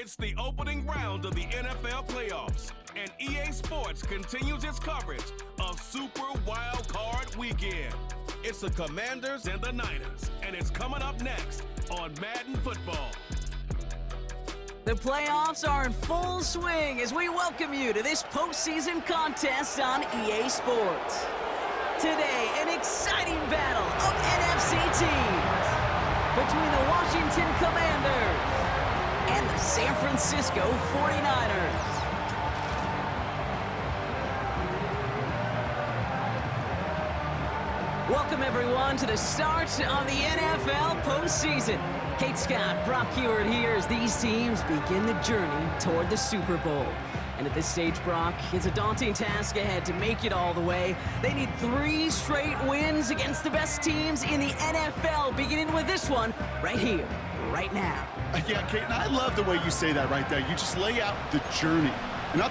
It's the opening round of the NFL playoffs, and EA Sports continues its coverage of Super Wild Card Weekend. It's the Commanders and the Niners, and it's coming up next on Madden Football. The playoffs are in full swing as we welcome you to this postseason contest on EA Sports. Today, an exciting battle of NFC teams between the Washington Commanders and the San Francisco 49ers. Welcome, everyone, to the start of the NFL postseason. Kate Scott, Brock Heward here as these teams begin the journey toward the Super Bowl. And at this stage, Brock, it's a daunting task ahead to make it all the way. They need 3 straight wins against the best teams in the NFL, beginning with this one right here, right now. Yeah, Kate, and I love the way you say that right there. You just lay out the journey. And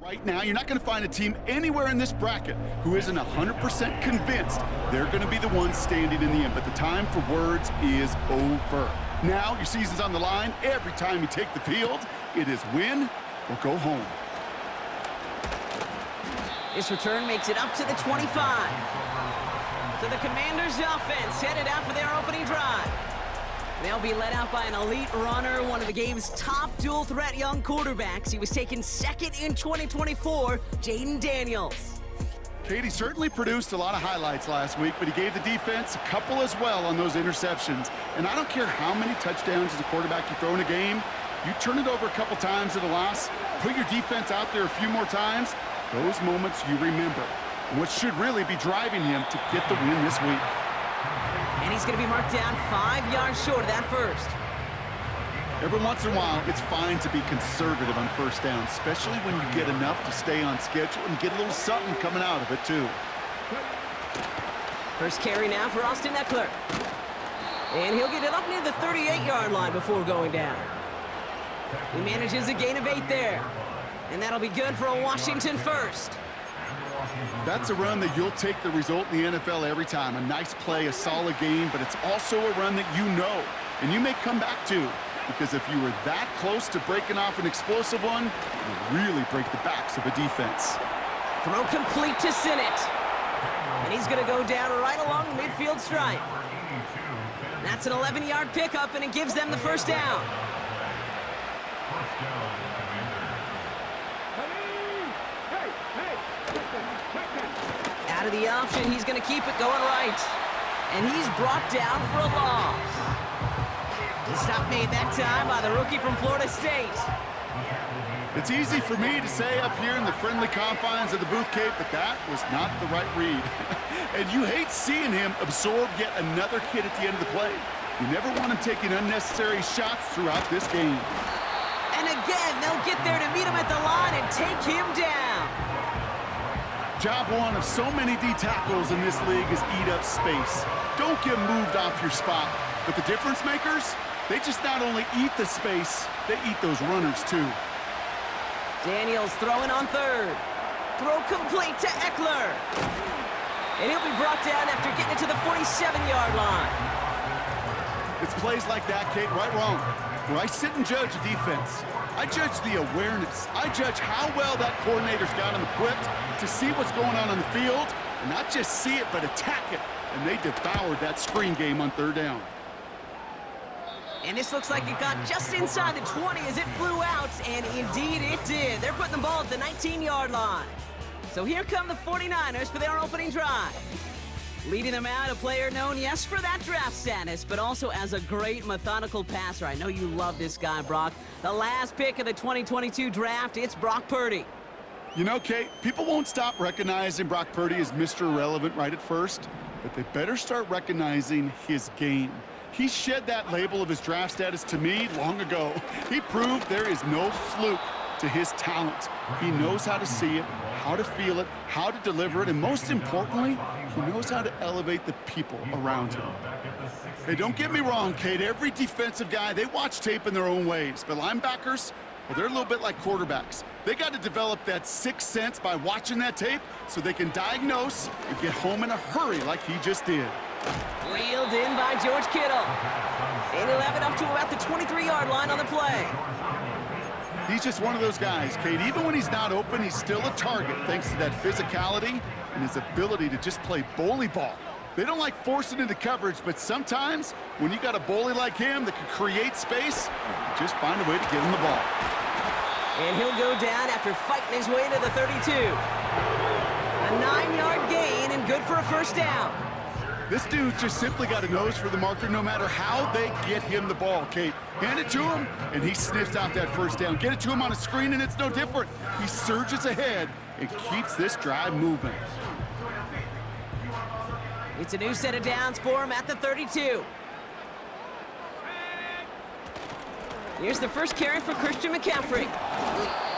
Right now, you're not going to find a team anywhere in this bracket who isn't 100% convinced they're going to be the ones standing in the end. But the time for words is over. Now, your season's on the line. Every time you take the field, it is win or go home. This return makes it up to the 25. So the Commanders' offense headed out for their opening drive. They'll be led out by an elite runner, one of the game's top dual-threat young quarterbacks. He was taken second in 2024, Jaden Daniels. Katie certainly produced a lot of highlights last week, but he gave the defense a couple as well on those interceptions. And I don't care how many touchdowns as a quarterback you throw in a game, you turn it over a couple times at a loss, put your defense out there a few more times, those moments you remember. What should really be driving him to get the win this week. And he's going to be marked down 5 yards short of that first. Every once in a while, it's fine to be conservative on first down, especially when you get enough to stay on schedule and get a little something coming out of it, too. First carry now for Austin Eckler. And he'll get it up near the 38-yard line before going down. He manages a gain of 8 there. And that'll be good for a Washington first. That's a run that you'll take the result in the NFL every time. A nice play, a solid game, but it's also a run that you know and you may come back to. Because if you were that close to breaking off an explosive one, you'll really break the backs of a defense. Throw complete to Sinnott. And he's going to go down right along the midfield stripe. That's an 11-yard pickup, and it gives them the first down. Out of the option, he's going to keep it going right. And he's brought down for a loss. The stop made that time by the rookie from Florida State. It's easy for me to say up here in the friendly confines of the booth, Kate, but that was not the right read. And you hate seeing him absorb yet another hit at the end of the play. You never want him taking unnecessary shots throughout this game. And again, they'll get there to meet him at the line and take him down. Job one of so many D tackles in this league is eat up space. Don't get moved off your spot. But the difference makers, they just not only eat the space, they eat those runners too. Daniels throwing on third. Throw complete to Eckler. And he'll be brought down after getting it to the 47-yard line. It's plays like that, Kate, right wrong, where I sit and judge a defense. I judge the awareness. I judge how well that coordinator's got him equipped to see what's going on the field, and not just see it, but attack it. And they devoured that screen game on third down. And this looks like it got just inside the 20 as it flew out, and indeed it did. They're putting the ball at the 19-yard line. So here come the 49ers for their opening drive. Leading them out, a player known, yes, for that draft status, but also as a great methodical passer. I know you love this guy, Brock. The last pick of the 2022 draft, it's Brock Purdy. You know, Kate, people won't stop recognizing Brock Purdy as Mr. Irrelevant right at first, but they better start recognizing his game. He shed that label of his draft status to me long ago. He proved there is no fluke to his talent. He knows how to see it, how to feel it, how to deliver it, and most importantly, he knows how to elevate the people around him. Hey, don't get me wrong, Kate. Every defensive guy, they watch tape in their own ways. But linebackers, well, they're a little bit like quarterbacks. They got to develop that sixth sense by watching that tape so they can diagnose and get home in a hurry like he just did. Reeled in by George Kittle. And he'll have it up to about the 23-yard line on the play. He's just one of those guys, Kate. Even when he's not open, he's still a target thanks to that physicality and his ability to just play bully ball. They don't like forcing into coverage, but sometimes when you got a bully like him that can create space, you just find a way to get him the ball. And he'll go down after fighting his way to the 32. A 9-yard gain and good for a first down. This dude's just simply got a nose for the marker no matter how they get him the ball, Kate. Hand it to him, and he sniffs out that first down. Get it to him on a screen, and it's no different. He surges ahead and keeps this drive moving. It's a new set of downs for him at the 32. Here's the first carry for Christian McCaffrey.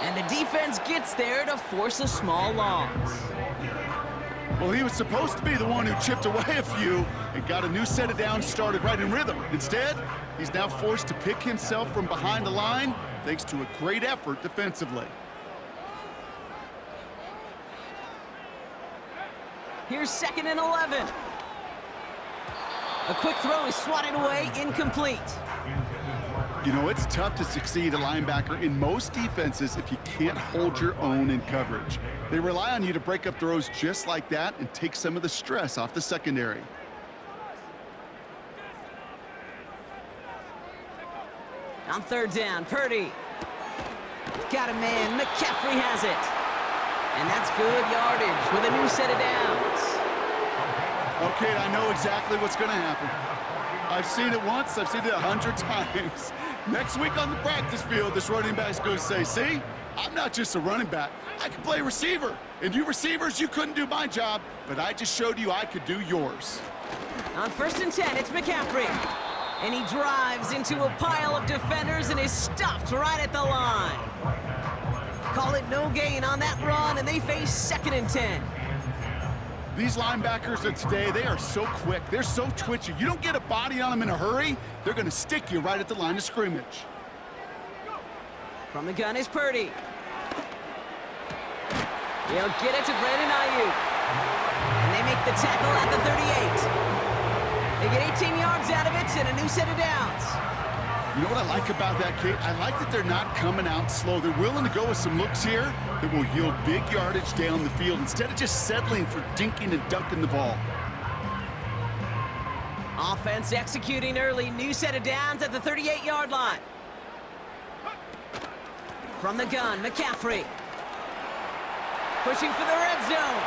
And the defense gets there to force a small loss. Well, he was supposed to be the one who chipped away a few and got a new set of downs started right in rhythm. Instead, he's now forced to pick himself from behind the line thanks to a great effort defensively. Here's 2nd and 11. A quick throw is swatted away, incomplete. You know, it's tough to succeed a linebacker in most defenses if you can't hold your own in coverage. They rely on you to break up throws just like that and take some of the stress off the secondary. On 3rd down, Purdy. Got a man, McCaffrey has it. And that's good yardage with a new set of downs. Okay, I know exactly what's going to happen. I've seen it once, I've seen it 100 times. Next week on the practice field, this running back's going to say, see, I'm not just a running back, I can play receiver. And you receivers, you couldn't do my job, but I just showed you I could do yours. On 1st and 10, it's McCaffrey. And he drives into a pile of defenders and is stopped right at the line. Call it no gain on that run, and they face 2nd and 10. These linebackers of today, they are so quick. They're so twitchy. You don't get a body on them in a hurry, they're going to stick you right at the line of scrimmage. From the gun is Purdy. He'll get it to Brandon Ayuk. And they make the tackle at the 38. They get 18 yards out of it and a new set of downs. You know what I like about that, Kate? I like that they're not coming out slow. They're willing to go with some looks here that will yield big yardage down the field instead of just settling for dinking and dunking the ball. Offense executing early. New set of downs at the 38-yard line. From the gun, McCaffrey. Pushing for the red zone.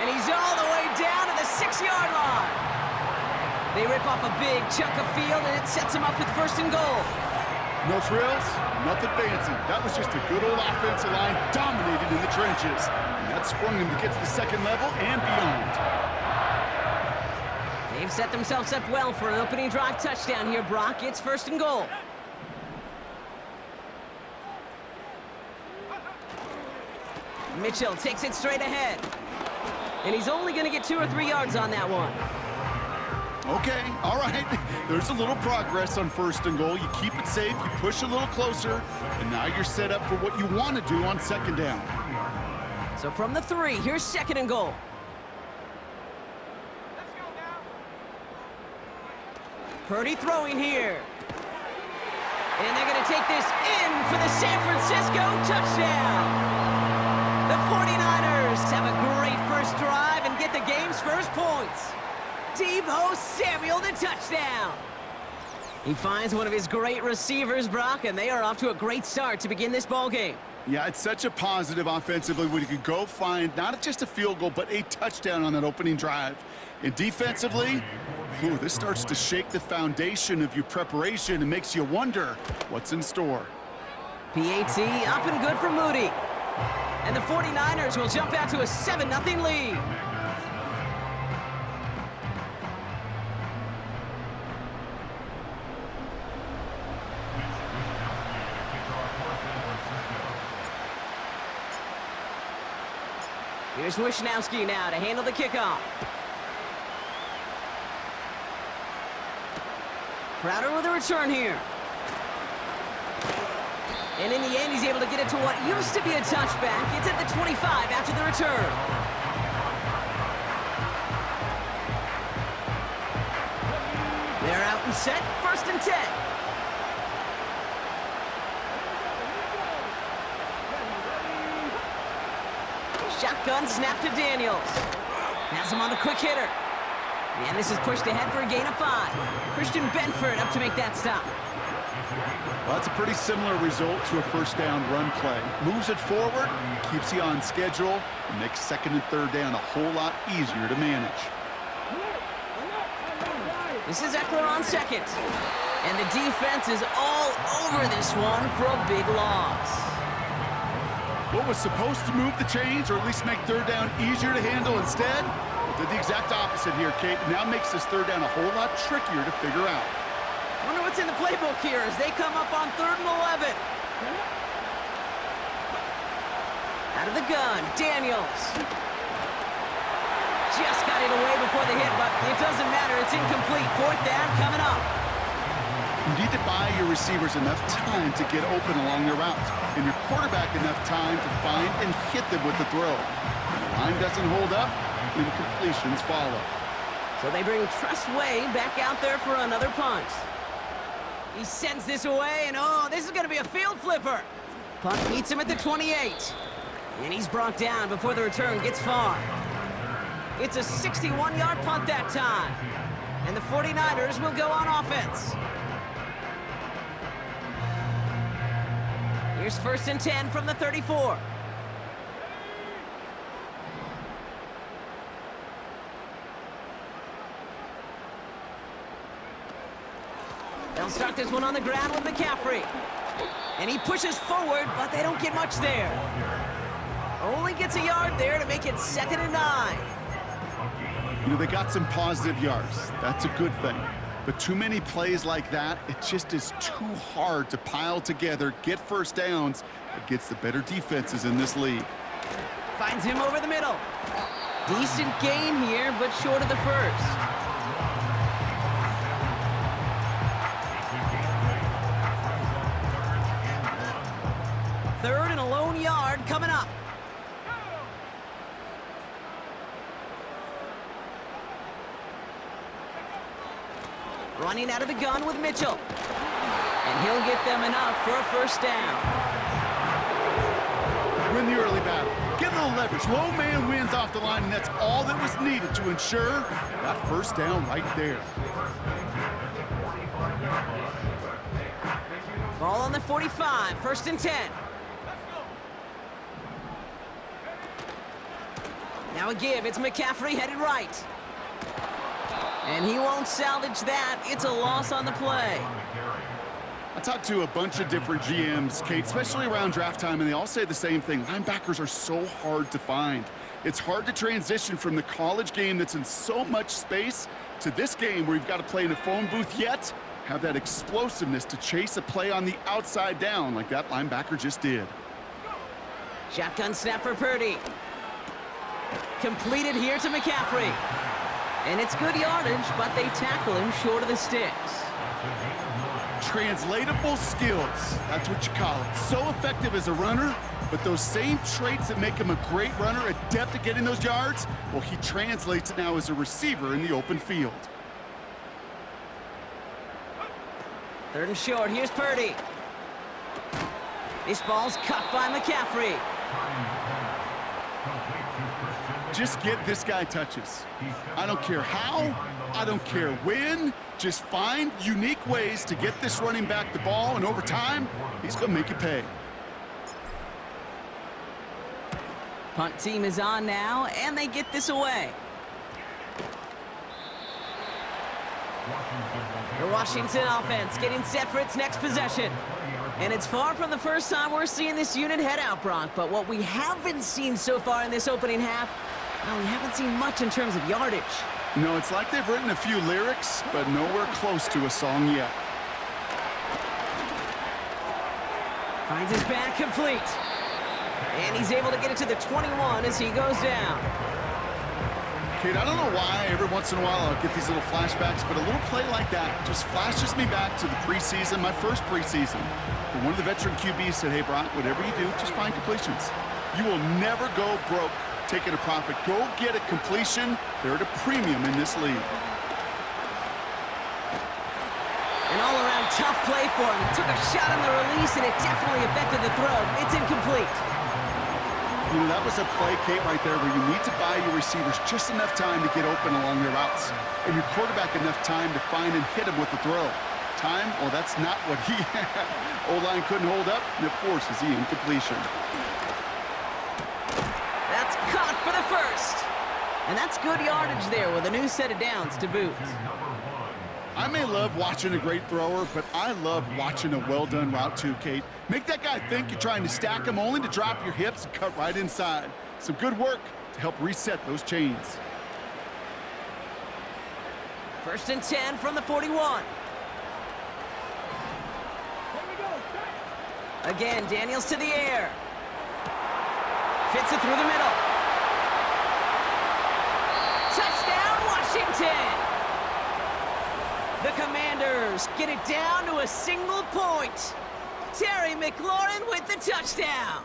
And he's all the way down to the 6-yard line. They rip off a big chunk of field, and it sets them up with 1st and goal. No frills, nothing fancy. That was just a good old offensive line dominated in the trenches. And that sprung them to get to the 2nd level and beyond. They've set themselves up well for an opening drive touchdown here, Brock. It's 1st and goal. Mitchell takes it straight ahead. And he's only going to get 2 or 3 yards on that one. Okay, all right. There's a little progress on 1st and goal. You keep it safe, you push a little closer, and now you're set up for what you want to do on 2nd down. So from the 3, here's 2nd and goal. Purdy throwing here. And they're going to take this in for the San Francisco touchdown. The 49ers have a great first drive and get the game's first points. Deebo Samuel, the touchdown. He finds one of his great receivers, Brock, and they are off to a great start to begin this ball game. Yeah, it's such a positive offensively when you can go find not just a field goal, but a touchdown on that opening drive. And defensively, this starts to shake the foundation of your preparation and makes you wonder what's in store. PAT up and good for Moody. And the 49ers will jump out to a 7-0 lead. Here's Wishnowski now to handle the kickoff. Crowder with a return here. And in the end, he's able to get it to what used to be a touchback. It's at the 25 after the return. They're out and set, 1st and 10. Shotgun snap to Daniels. Has him on the quick hitter. And this is pushed ahead for a gain of 5. Christian Benford up to make that stop. Well, that's a pretty similar result to a 1st down run play. Moves it forward, keeps you on schedule, and makes 2nd and 3rd down a whole lot easier to manage. This is Eckler on 2nd. And the defense is all over this one for a big loss. What was supposed to move the chains, or at least make 3rd down easier to handle instead, did the exact opposite here, Kate. Now makes this 3rd down a whole lot trickier to figure out. Wonder what's in the playbook here as they come up on 3rd and 11. Out of the gun, Daniels. Just got it away before the hit, but it doesn't matter. It's incomplete. 4th down coming up. You need to buy your receivers enough time to get open along their routes, and your quarterback enough time to find and hit them with the throw. Line doesn't hold up, incompletions follow. So they bring Tressway back out there for another punt. He sends this away, and oh, this is going to be a field flipper. Punt meets him at the 28. And he's brought down before the return gets far. It's a 61-yard punt that time. And the 49ers will go on offense. Here's 1st and 10 from the 34. They'll start this one on the ground with McCaffrey. And he pushes forward, but they don't get much there. Only gets a yard there to make it 2nd and 9. You know, they got some positive yards. That's a good thing. But too many plays like that, it just is too hard to pile together, get first downs against the better defenses in this league. Finds him over the middle. Decent gain here, but short of the first. Third and a lone yard coming up. Running out of the gun with Mitchell. And he'll get them enough for a first down. Win the early battle. Get a little leverage. Low man wins off the line, and that's all that was needed to ensure that first down right there. Ball on the 45, 1st and 10. Now a give, it's McCaffrey headed right. And he won't salvage that. It's a loss on the play. I talked to a bunch of different GMs, Kate, especially around draft time, and they all say the same thing. Linebackers are so hard to find. It's hard to transition from the college game that's in so much space to this game where you've got to play in a phone booth, yet have that explosiveness to chase a play on the outside down like that linebacker just did. Shotgun snap for Purdy. Completed here to McCaffrey. And it's good yardage, but they tackle him short of the sticks. Translatable skills, that's what you call it. So effective as a runner, but those same traits that make him a great runner, adept at getting those yards, well, he translates it now as a receiver in the open field. 3rd and short, here's Purdy. This ball's cut by McCaffrey. Just get this guy touches. I don't care how, I don't care when, just find unique ways to get this running back the ball, and over time, he's going to make you pay. Punt team is on now, and they get this away. The Washington offense getting set for its next possession. And it's far from the first time we're seeing this unit head out, Brock, but what we haven't seen so far in this opening half, well, we haven't seen much in terms of yardage. No, it's like they've written a few lyrics, but nowhere close to a song yet. Finds his back complete. And he's able to get it to the 21 as he goes down. Kate, I don't know why every once in a while I'll get these little flashbacks, but a little play like that just flashes me back to the preseason, my first preseason. And one of the veteran QBs said, hey, Brock, whatever you do, just find completions. You will never go broke taking a profit. Go get a completion. They're at a premium in this league. An all-around tough play for him. He took a shot on the release, and it definitely affected the throw. It's incomplete. You know, that was a play, Kate, right there where you need to buy your receivers just enough time to get open along their routes, and your quarterback enough time to find and hit him with the throw. Time? Well, that's not what he had. O-line couldn't hold up, and it forces the incompletion. That's caught for the first. And that's good yardage there with a new set of downs to boot. I may love watching a great thrower, but I love watching a well-done route too, Kate. Make that guy think you're trying to stack him only to drop your hips and cut right inside. Some good work to help reset those chains. 1st and 10 from the 41. Again, Daniels to the air. Fits it through the middle. Touchdown, Washington! The Commanders get it down to a single point. Terry McLaurin with the touchdown.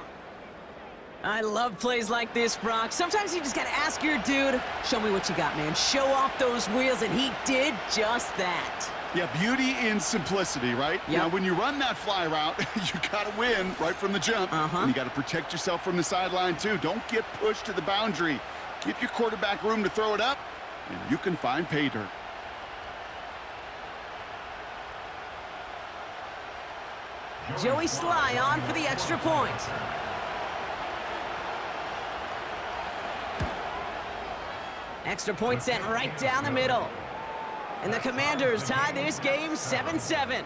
I love plays like this, Brock. Sometimes you just gotta ask your dude, show me what you got, man. Show off those wheels, and he did just that. Yeah, beauty in simplicity, right? Yep. Now, when you run that fly route, you got to win right from the jump. And you got to protect yourself from the sideline, too. Don't get pushed to the boundary. Give your quarterback room to throw it up, and you can find pay dirt. Joey Sly on for the extra point. Extra point sent right down the middle. And the Commanders tie this game 7-7.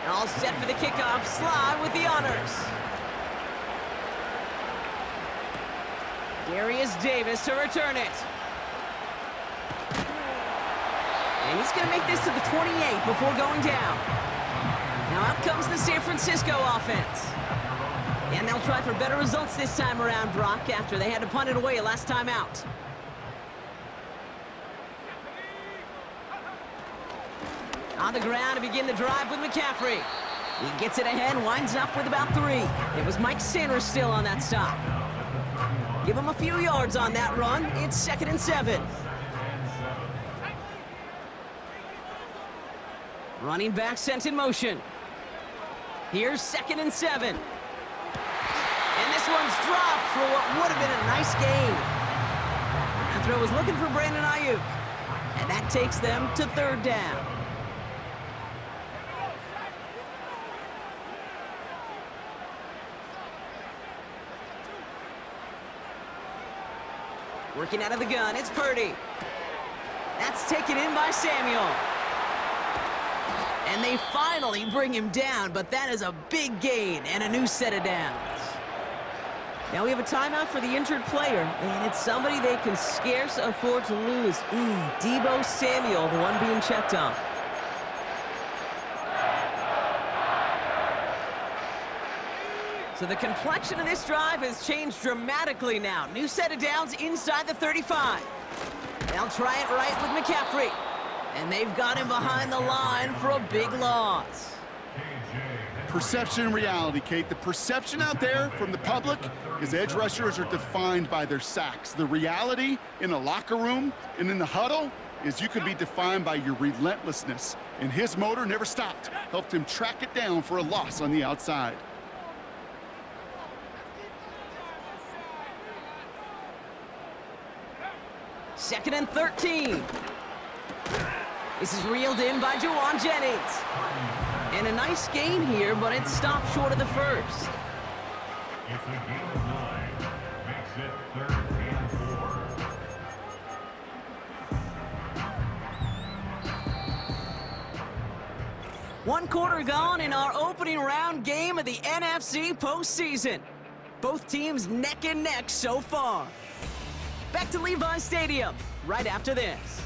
All set for the kickoff. Sly with the honors. Darius Davis to return it. And he's going to make this to the 28 before going down. Now out comes the San Francisco offense. And they'll try for better results this time around, Brock, after they had to punt it away last time out. On the ground to begin the drive with McCaffrey. He gets it ahead, winds up with about 3. It was Mike Sanders still on that stop. Give him a few yards on that run. It's 2nd and 7. Running back sent in motion. Here's 2nd and 7. And this one's dropped for what would have been a nice gain. That throw was looking for Brandon Ayuk. And that takes them to 3rd down. Working out of the gun, it's Purdy. That's taken in by Samuel. And they finally bring him down, but that is a big gain and a new set of downs. Now we have a timeout for the injured player, and it's somebody they can scarce afford to lose. Deebo Samuel, the one being checked on. So the complexion of this drive has changed dramatically now. New set of downs inside the 35. They'll try it right with McCaffrey. And they've got him behind the line for a big loss. Perception and reality, Kate. The perception out there from the public is edge rushers are defined by their sacks. The reality in a locker room and in the huddle is you can be defined by your relentlessness. And his motor never stopped. Helped him track it down for a loss on the outside. Second and 13. This is reeled in by Juwan Jennings. And a nice gain here, but it stopped short of the first. It's a gain of 9. Makes it 3rd and 4. 1 quarter gone in our opening round game of the NFC postseason. Both teams neck and neck so far. Back to Levi Stadium right after this.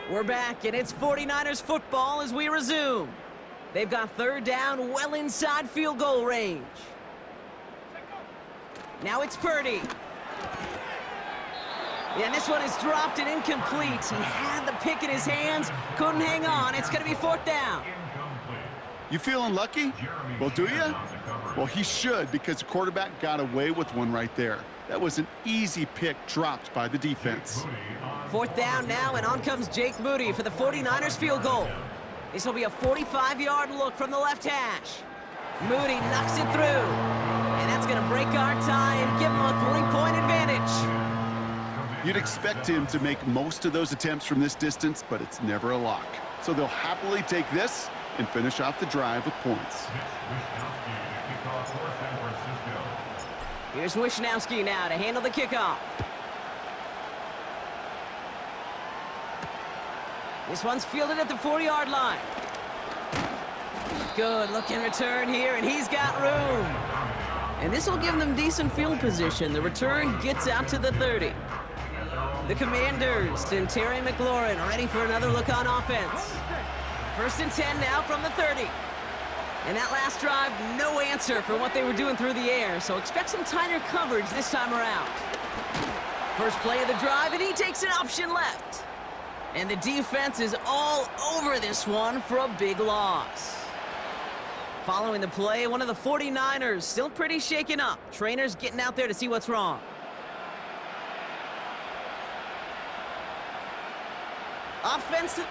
We're back, and it's 49ers football as we resume. They've got third down well inside field goal range. Now it's Purdy. Yeah, and this one is dropped and incomplete. He had the pick in his hands, couldn't hang on. It's going to be fourth down. You feeling lucky? Well, do you? Well, he should, because the quarterback got away with one right there. That was an easy pick dropped by the defense. Fourth down now, and on comes Jake Moody for the 49ers field goal. This will be a 45-yard look from the left hash. Moody knocks it through, and that's going to break our tie and give him a 3-point advantage. You'd expect him to make most of those attempts from this distance, but it's never a lock. So they'll happily take this and finish off the drive with points. Here's Wishnowski now to handle the kickoff. This one's fielded at the 4-yard line. Good looking return here, and he's got room. And this will give them decent field position. The return gets out to the 30. The Commanders and Terry McLaurin ready for another look on offense. First and 10 now from the 30. And that last drive, no answer for what they were doing through the air, so expect some tighter coverage this time around. First play of the drive, and he takes an option left. And the defense is all over this one for a big loss. Following the play, one of the 49ers still pretty shaken up. Trainers getting out there to see what's wrong. Offensive...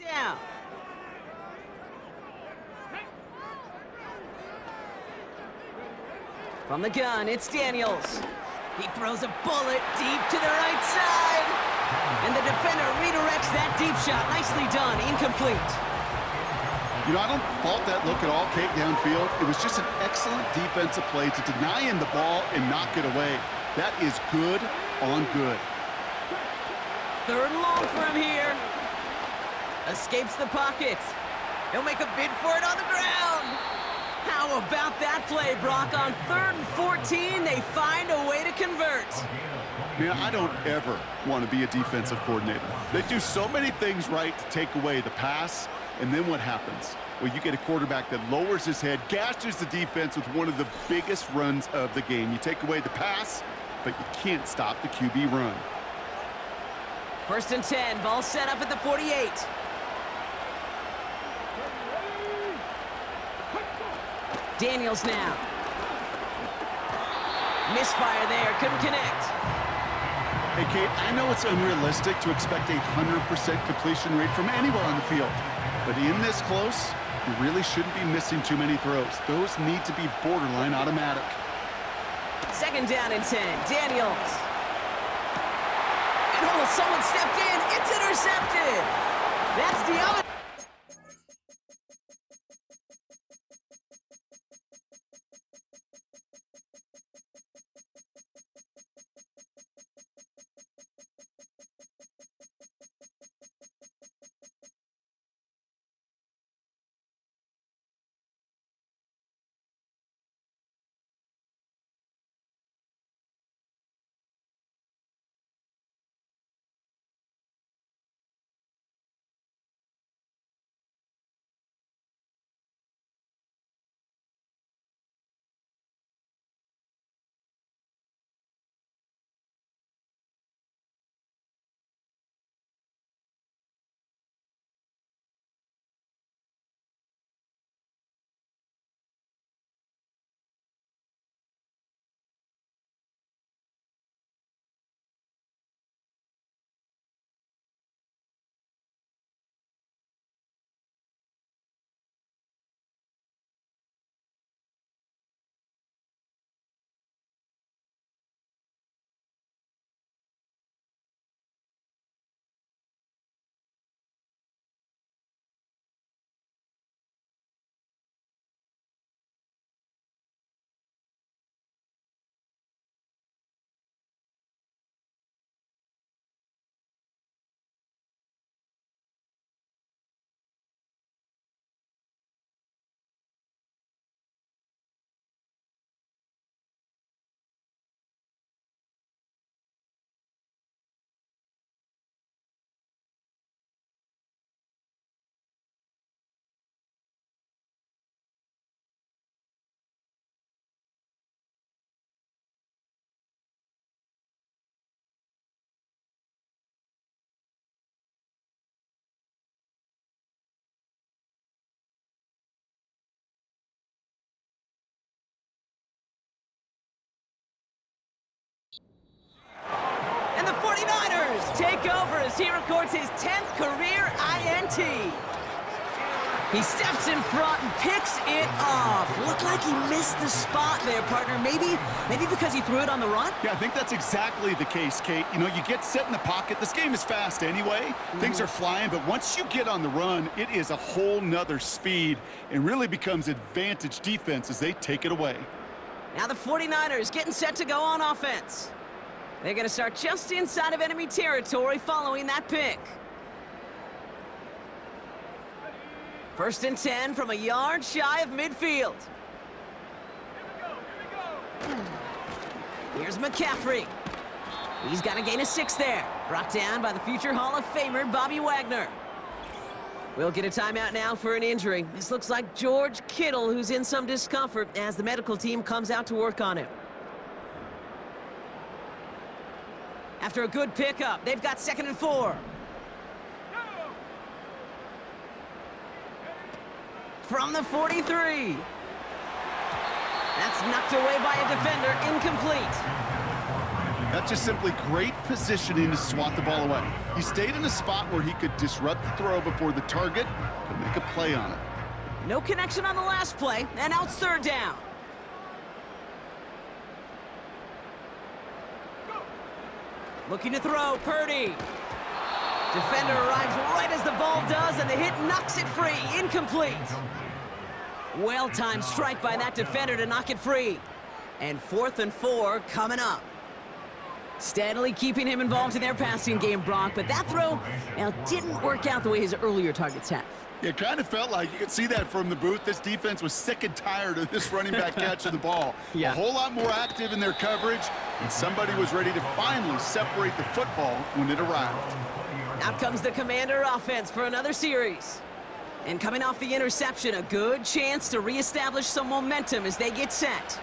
down. From the gun, it's Daniels. He throws a bullet deep to the right side. And the defender redirects that deep shot. Nicely done, incomplete. You know, I don't fault that look at all, Kate, downfield. It was just an excellent defensive play to deny him the ball and knock it away. That is good on good. 3rd and long for him here. Escapes the pocket. He'll make a bid for it on the ground. How about that play, Brock? On 3rd and 14, they find a way to convert. Man, I don't ever want to be a defensive coordinator. They do so many things right to take away the pass, and then what happens? Well, you get a quarterback that lowers his head, gashes the defense with one of the biggest runs of the game. You take away the pass, but you can't stop the QB run. 1st and 10, ball set up at the 48. Daniels now. Misfire there, couldn't connect. Hey, Kate, I know it's unrealistic to expect a 100% completion rate from anywhere on the field, but in this close, you really shouldn't be missing too many throws. Those need to be borderline automatic. 2nd down and 10, Daniels. And oh, someone stepped in, it's intercepted. That's the other. And the 49ers take over as he records his 10th career INT. He steps in front and picks it off. Looked like he missed the spot there, partner. Maybe because he threw it on the run? Yeah, I think that's exactly the case, Kate. You know, you get set in the pocket. This game is fast anyway. Things are flying, but once you get on the run, it is a whole nother speed and really becomes advantage defense as they take it away. Now the 49ers getting set to go on offense. They're going to start just inside of enemy territory following that pick. 1st and 10 from a yard shy of midfield. Here's McCaffrey. He's got to gain a 6 there. Brought down by the future Hall of Famer, Bobby Wagner. We'll get a timeout now for an injury. This looks like George Kittle, who's in some discomfort as the medical team comes out to work on him. After a good pickup, they've got 2nd and 4. From the 43. That's knocked away by a defender, incomplete. That's just simply great positioning to swat the ball away. He stayed in a spot where he could disrupt the throw before the target could make a play on it. No connection on the last play, and now it's third down. Looking to throw, Purdy. Defender arrives right as the ball does, and the hit knocks it free. Incomplete. Well-timed strike by that defender to knock it free. And 4th and 4 coming up. Steadily keeping him involved in their passing game, Brock, but that throw, now, didn't work out the way his earlier targets have. It kind of felt like you could see that from the booth. This defense was sick and tired of this running back catching the ball. Yeah. A whole lot more active in their coverage, and somebody was ready to finally separate the football when it arrived. Out comes the Commander offense for another series. And coming off the interception, a good chance to reestablish some momentum as they get set.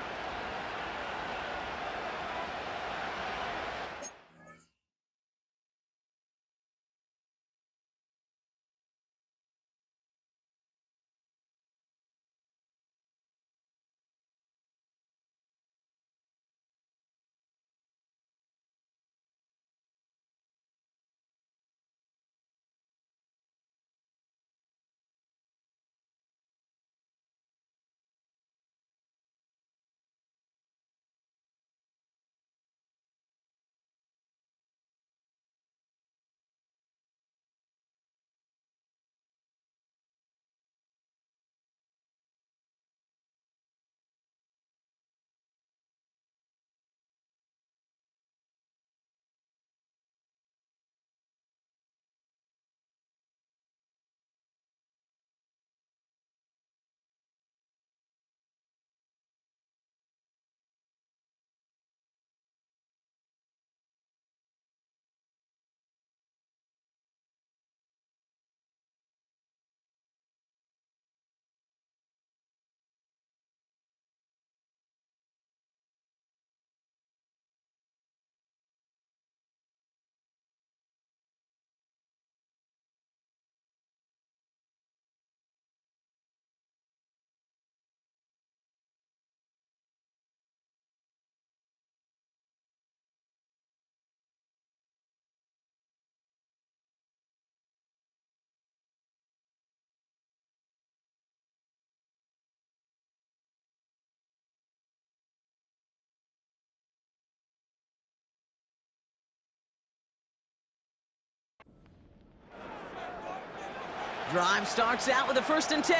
Drive starts out with a 1st and 10.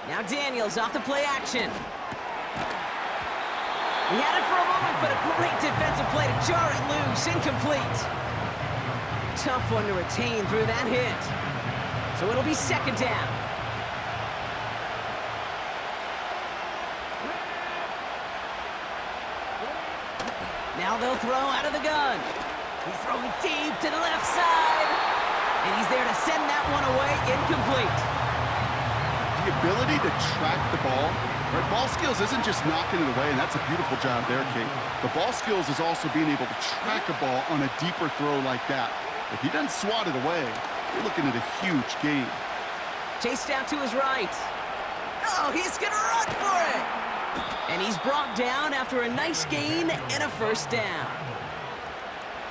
Now Daniels off the play action. He had it for a moment, but a great defensive play to jar it loose. Incomplete. Tough one to retain through that hit. So it'll be 2nd down. Now they'll throw out of the gun. He's throwing deep to the left side. And he's there to send that one away. Incomplete. The ability to track the ball, right? Ball skills isn't just knocking it away, and that's a beautiful job there, Kate. The ball skills is also being able to track a ball on a deeper throw like that. If he doesn't swat it away, you're looking at a huge gain. Chased out to his right. Oh, he's going to run for it. And he's brought down after a nice gain and a 1st down.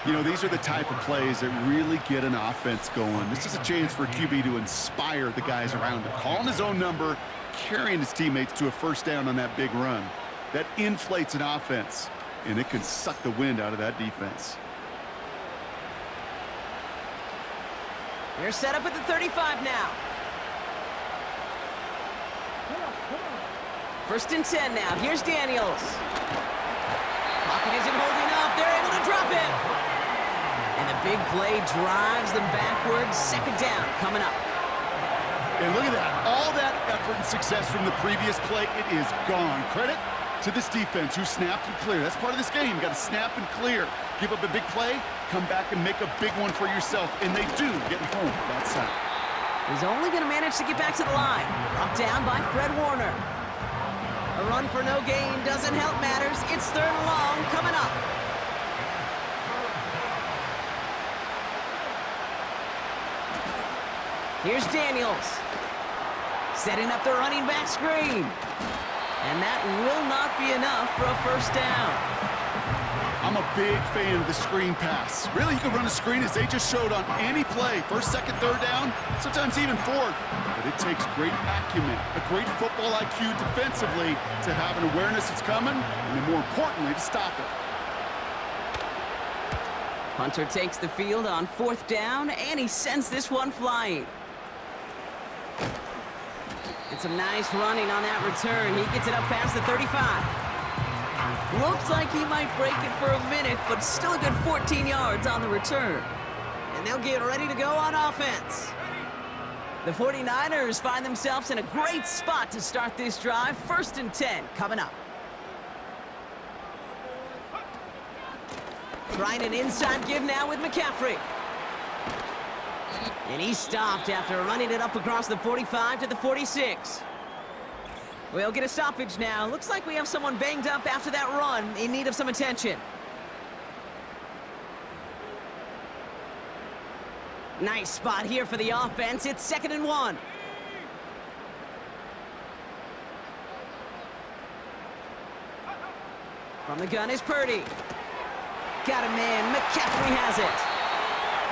You know, these are the type of plays that really get an offense going. This is a chance for a QB to inspire the guys around him. Calling his own number, carrying his teammates to a 1st down on that big run. That inflates an offense, and it can suck the wind out of that defense. They're set up at the 35 now. 1st and 10 now. Here's Daniels. Pocket isn't holding up. They're able to drop him. And the big play drives them backwards. 2nd down coming up. And look at that. All that effort and success from the previous play, it is gone. Credit to this defense who snapped and cleared. That's part of this game. You got to snap and clear. Give up a big play, come back and make a big one for yourself. And they do get home that side. He's only going to manage to get back to the line. Brought down by Fred Warner. A run for no gain doesn't help matters. It's 3rd and long coming up. Here's Daniels. Setting up the running back screen. And that will not be enough for a first down. I'm a big fan of the screen pass. Really, you can run a screen as they just showed on any play. First, second, third down, sometimes even fourth. But it takes great acumen, a great football IQ defensively to have an awareness it's coming, and then more importantly, to stop it. Punter takes the field on fourth down, and he sends this one flying. And some nice running on that return. He gets it up past the 35. Looks like he might break it for a minute, but still a good 14 yards on the return. And they'll get ready to go on offense. The 49ers find themselves in a great spot to start this drive. 1st and 10 coming up. Trying an inside give now with McCaffrey. And he stopped after running it up across the 45 to the 46. We'll get a stoppage now. Looks like we have someone banged up after that run, in need of some attention. Nice spot here for the offense. It's 2nd and 1. From the gun is Purdy. Got a man. McCaffrey has it.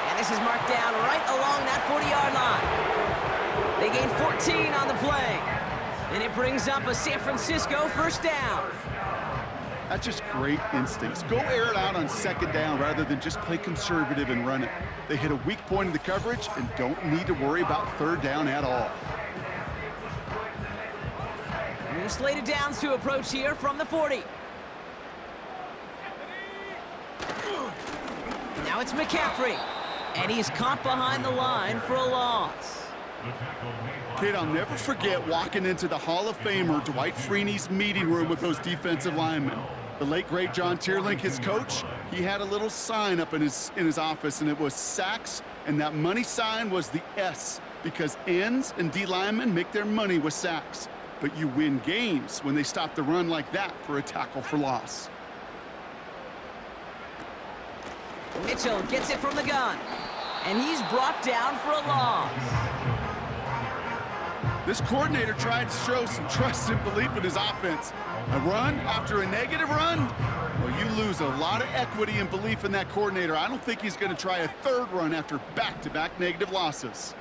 And this is marked down right along that 40-yard line. They gain 14 on the play. And it brings up a San Francisco first down. That's just great instincts. Go air it out on 2nd down rather than just play conservative and run it. They hit a weak point in the coverage and don't need to worry about 3rd down at all. New slated downs to approach here from the 40. Now it's McCaffrey. And he's caught behind the line for a loss. Kid, I'll never forget walking into the Hall of Famer Dwight Freeney's meeting room with those defensive linemen. The late, great John Tierlink, his coach, he had a little sign up in his office, and it was sacks, and that money sign was the S, because ends and D linemen make their money with sacks. But you win games when they stop the run like that for a tackle for loss. Mitchell gets it from the gun, and he's brought down for a loss. This coordinator tried to show some trust and belief in his offense. A run after a negative run? Well, you lose a lot of equity and belief in that coordinator. I don't think he's going to try a 3rd run after back-to-back negative losses.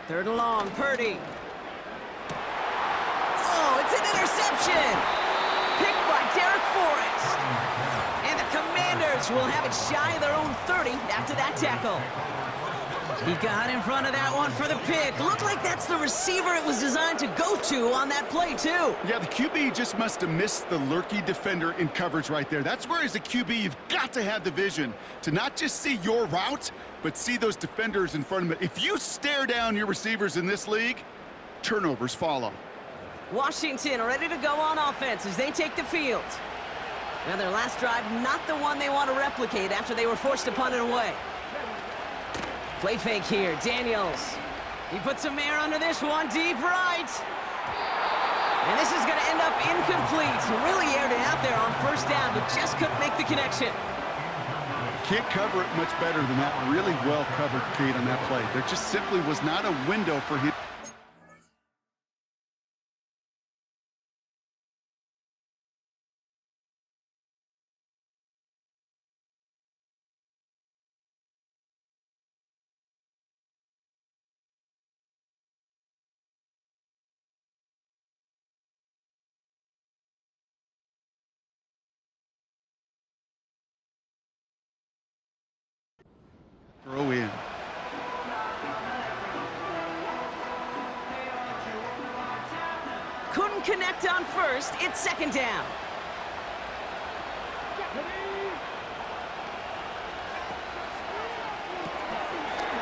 3rd and long, Purdy. Oh, it's an interception! Picked by Derek Forrest. And the Commanders will have it shy of their own 30 after that tackle. He got in front of that one for the pick. Looked like that's the receiver it was designed to go to on that play, too. Yeah, the QB just must have missed the lurky defender in coverage right there. That's where, as a QB, you've got to have the vision to not just see your route, but see those defenders in front of it. If you stare down your receivers in this league, turnovers follow. Washington ready to go on offense as they take the field. Now, their last drive, not the one they want to replicate after they were forced to punt it away. Play fake here, Daniels. He puts some air under this one, deep right. And this is going to end up incomplete. Really aired it out there on 1st down, but just couldn't make the connection. Can't cover it much better than that. Really well covered, Kate, on that play. There just simply was not a window for him. Throw in. Couldn't connect on 1st. It's 2nd down.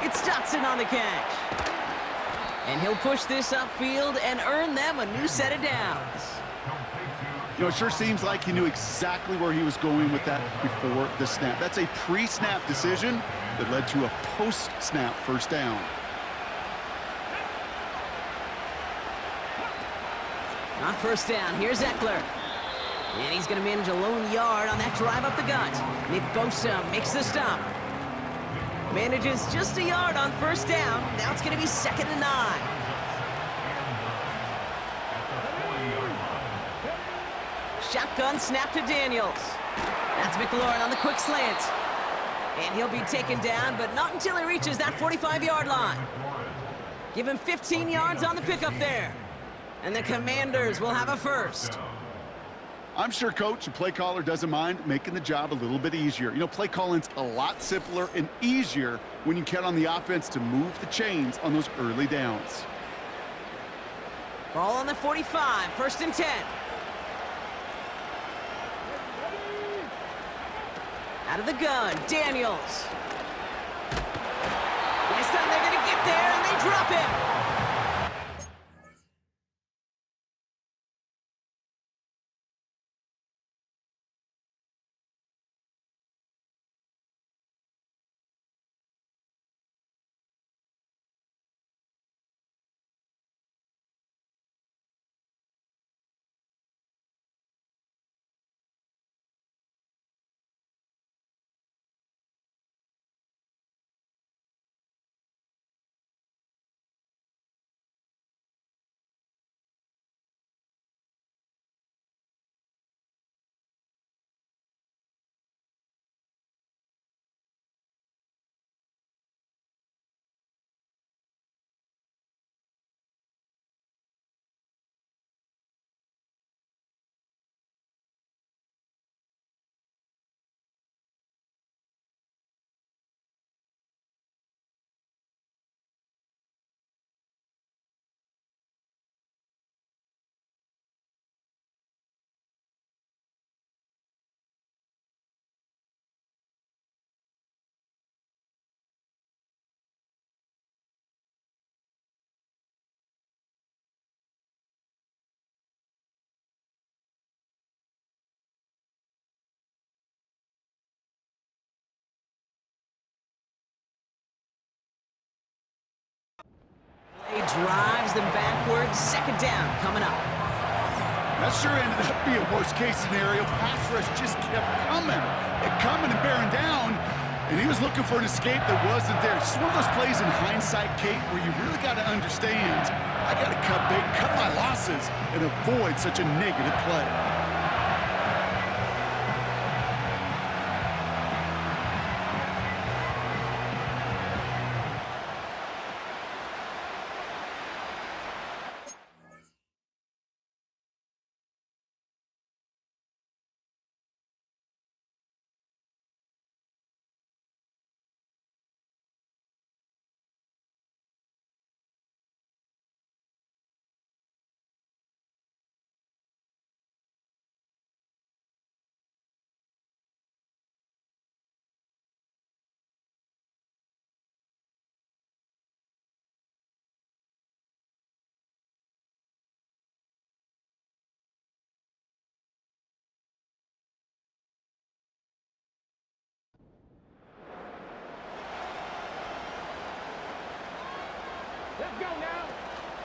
It's Dotson on the catch. And he'll push this upfield and earn them a new set of downs. You know, it sure seems like he knew exactly where he was going with that before the snap. That's a pre-snap decision that led to a post-snap 1st down. Not 1st down. Here's Eckler. And he's going to manage a lone yard on that drive up the gut. Nick Bosa makes the stop. Manages just a yard on 1st down. Now it's going to be 2nd and 9. Shotgun snap to Daniels. That's McLaurin on the quick slant. And he'll be taken down, but not until he reaches that 45-yard line. Give him 15 yards on the pickup there. And the Commanders will have a first. I'm sure coach and play caller doesn't mind making the job a little bit easier. You know, play calling's a lot simpler and easier when you count on the offense to move the chains on those early downs. Ball on the 45, 1st and 10. Out of the gun, Daniels. This time they're going to get there, and they drop him. He drives them backwards. 2nd down coming up. That sure ended up being a worst-case scenario. Pass rush just kept coming and bearing down, and he was looking for an escape that wasn't there. It's one of those plays in hindsight, Kate, where you really got to understand, I got to cut bait, cut my losses, and avoid such a negative play.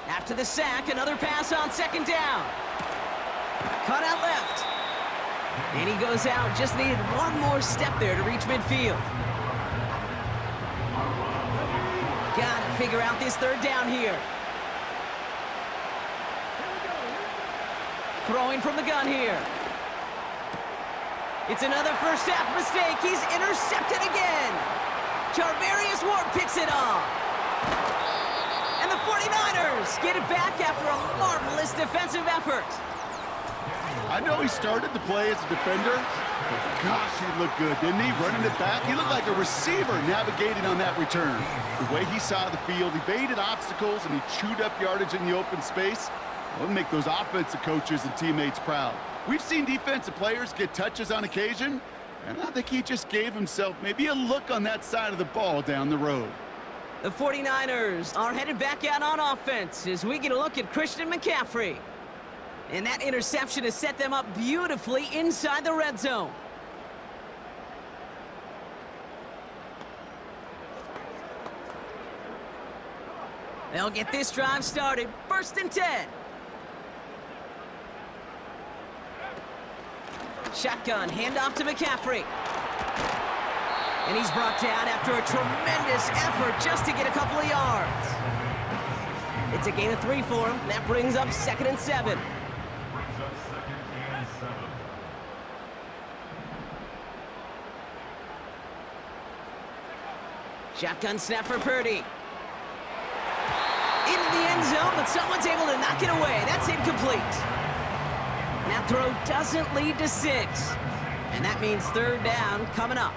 After the sack, another pass on 2nd down. Cut out left. And he goes out. Just needed one more step there to reach midfield. Got to figure out this 3rd down here. Throwing from the gun here. It's another first half mistake. He's intercepted again. Charvarius Ward picks it off. And the 49ers get it back after a marvelous defensive effort. I know he started the play as a defender, but gosh, he looked good, didn't he? Running it back, he looked like a receiver navigating on that return. The way he saw the field, he baited obstacles, and he chewed up yardage in the open space. It'll make those offensive coaches and teammates proud. We've seen defensive players get touches on occasion, and I think he just gave himself maybe a look on that side of the ball down the road. The 49ers are headed back out on offense as we get a look at Christian McCaffrey. And that interception has set them up beautifully inside the red zone. They'll get this drive started. 1st and 10. Shotgun, handoff to McCaffrey. And he's brought down after a tremendous effort just to get a couple of yards. It's a gain of 3 for him. That brings up 2nd and 7. Brings up 2nd and 7. Shotgun snap for Purdy. Into the end zone, but someone's able to knock it away. That's incomplete. That throw doesn't lead to 6. And that means third down coming up.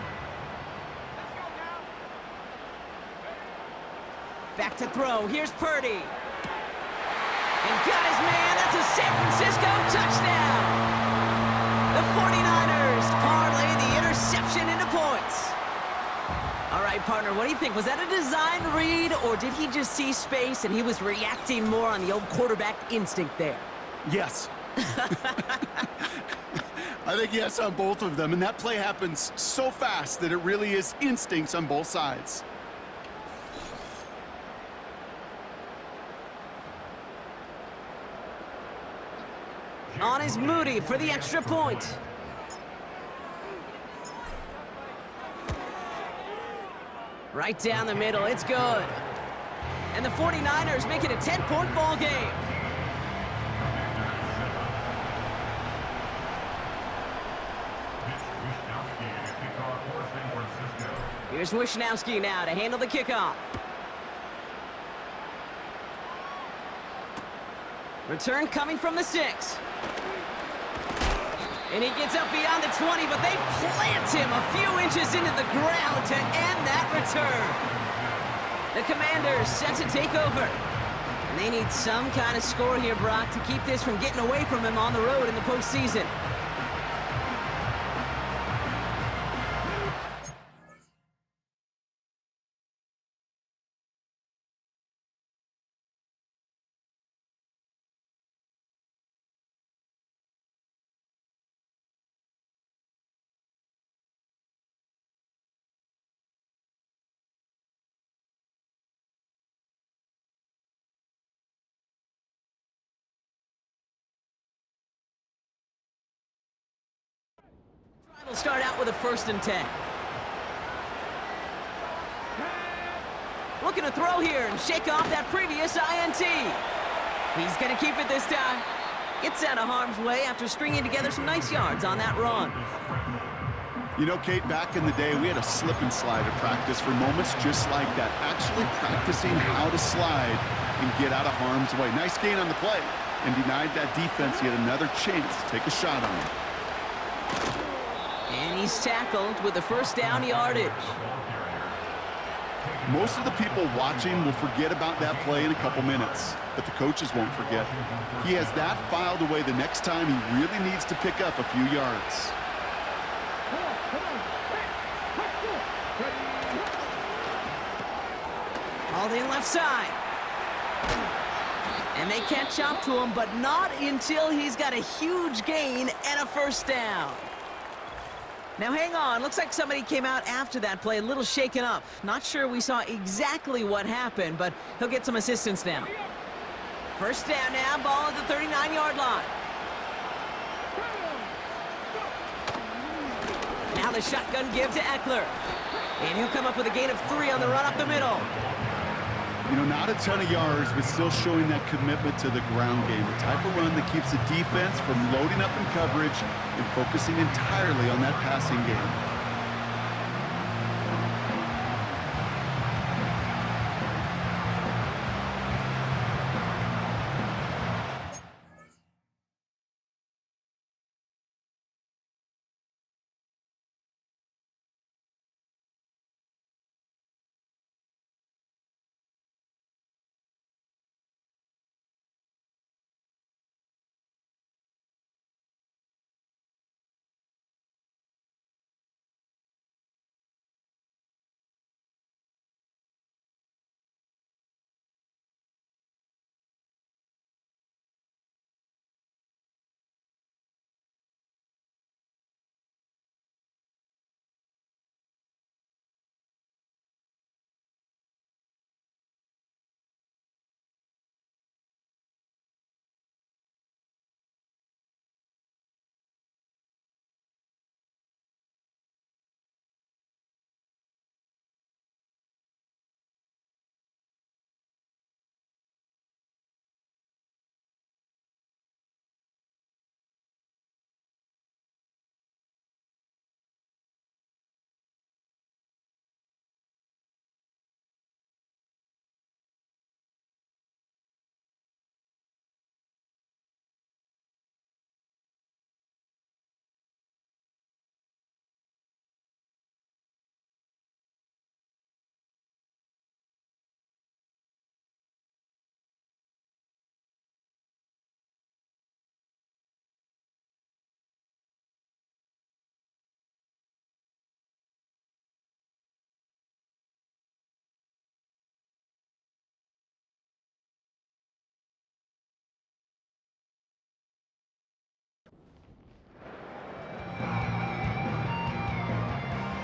Back to throw. Here's Purdy. And got his man. That's a San Francisco touchdown. The 49ers parlay the interception into points. All right, partner, what do you think? Was that a design read, or did he just see space and he was reacting more on the old quarterback instinct there? Yes. I think yes on both of them, and that play happens so fast that it really is instincts on both sides. On is Moody for the extra point. Right down the middle, it's good. And the 49ers make it a 10-point ball game. Here's Wishnowski now to handle the kickoff. Return coming from the 6. And he gets up beyond the 20, but they plant him a few inches into the ground to end that return. The Commanders set to take over. And they need some kind of score here, Brock, to keep this from getting away from him on the road in the postseason. We'll start out with a 1st and 10. Looking to throw here and shake off that previous INT. He's going to keep it this time. Gets out of harm's way after stringing together some nice yards on that run. You know, Kate, back in the day, we had a slip and slide at practice for moments just like that. Actually practicing how to slide and get out of harm's way. Nice gain on the play, and denied that defense yet another chance to take a shot on him. And he's tackled with the 1st down yardage. Most of the people watching will forget about that play in a couple minutes, but the coaches won't forget. He has that filed away the next time he really needs to pick up a few yards. Hauled in left side. And they catch up to him, but not until he's got a huge gain and a 1st down. Now hang on, looks like somebody came out after that play a little shaken up. Not sure we saw exactly what happened, but he'll get some assistance now. 1st down now, ball at the 39-yard line. Now the shotgun give to Eckler. And he'll come up with a gain of 3 on the run up the middle. You know, not a ton of yards, but still showing that commitment to the ground game. The type of run that keeps the defense from loading up in coverage and focusing entirely on that passing game.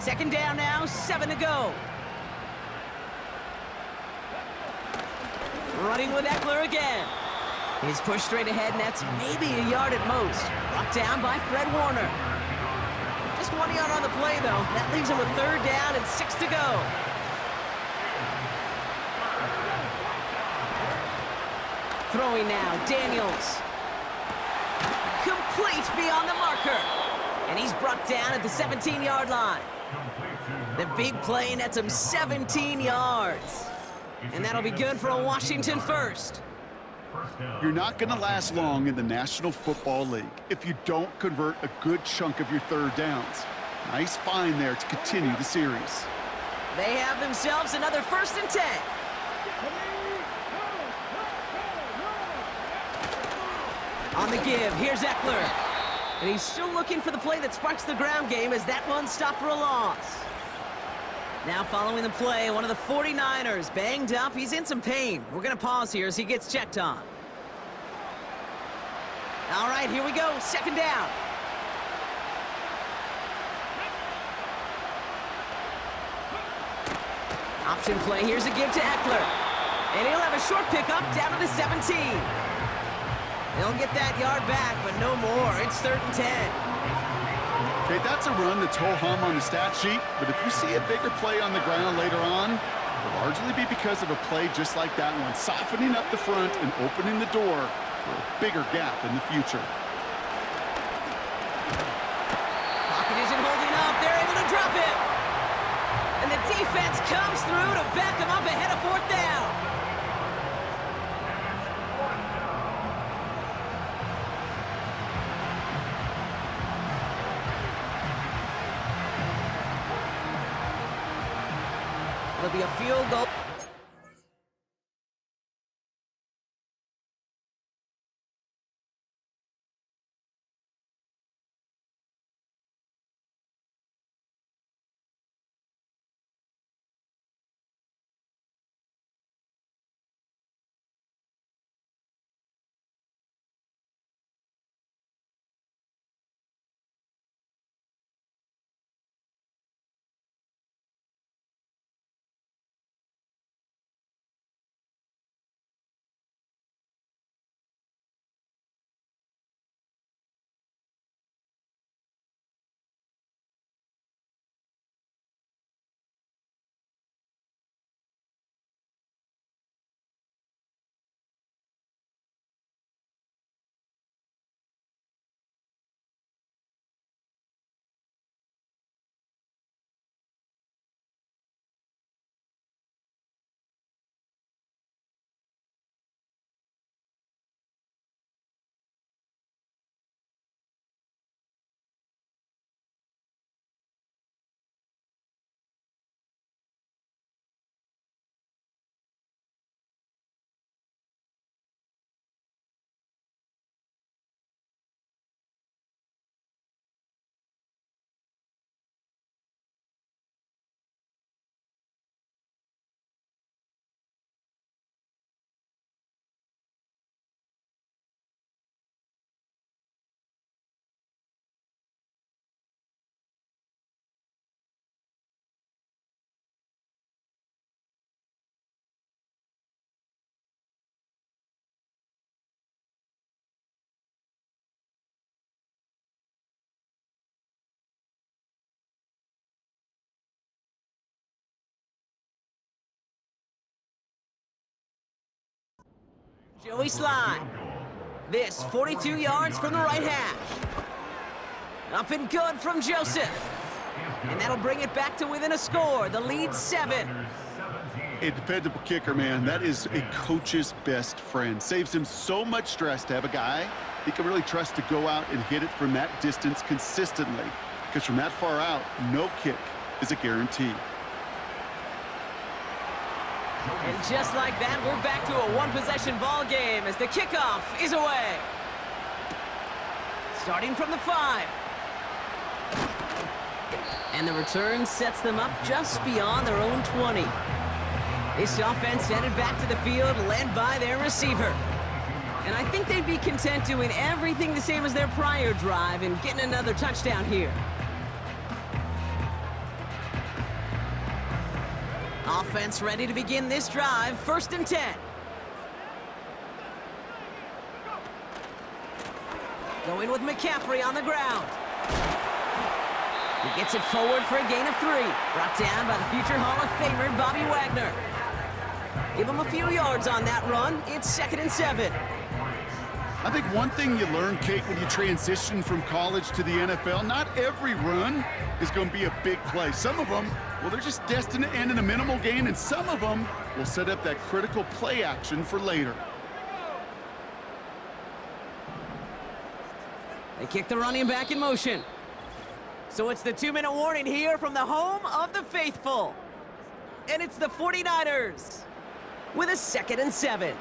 Second down now, 7 to go. Running with Eckler again. He's pushed straight ahead, and that's maybe a yard at most. Brought down by Fred Warner. Just 1 yard on the play, though. That leaves him with third down and 6 to go. Throwing now, Daniels. Complete beyond the marker. And he's brought down at the 17-yard line. The big play nets him 17 yards. And that'll be good for a Washington first. You're not going to last long in the National Football League if you don't convert a good chunk of your third downs. Nice find there to continue the series. They have themselves another 1st and 10. On the give, here's Eckler. And he's still looking for the play that sparks the ground game as that one stopped for a loss. Now following the play, one of the 49ers banged up. He's in some pain. We're going to pause here as he gets checked on. All right, here we go. Second down. Option play. Here's a give to Eckler. And he'll have a short pickup down to the 17. He'll get that yard back, but no more. It's 3rd and 10. Okay, that's a run that's ho-hum on the stat sheet, but if you see a bigger play on the ground later on, it'll largely be because of a play just like that one, softening up the front and opening the door for a bigger gap in the future. Pocket isn't holding up. They're able to drop it. And the defense comes through to back them up ahead of 4th down. It'll be a field goal. Joey Slye. This 42 yards from the right hash. Up and good from Joseph. And that'll bring it back to within a score. The lead 7. A dependable kicker, man. That is a coach's best friend. Saves him so much stress to have a guy he can really trust to go out and hit it from that distance consistently. Because from that far out, no kick is a guarantee. And just like that, we're back to a one-possession ball game as the kickoff is away. Starting from the 5. And the return sets them up just beyond their own 20. This offense headed back to the field, led by their receiver. And I think they'd be content doing everything the same as their prior drive and getting another touchdown here. Offense ready to begin this drive. 1st and 10. Going with McCaffrey on the ground. He gets it forward for a gain of 3. Brought down by the future Hall of Famer, Bobby Wagner. Give him a few yards on that run. It's 2nd and 7. I think one thing you learn, Kate, when you transition from college to the NFL, not every run is going to be a big play. Some of them, well, they're just destined to end in a minimal gain, and some of them will set up that critical play action for later. They kick the running back in motion. So it's the 2-minute warning here from the home of the faithful. And it's the 49ers with a 2nd and 7.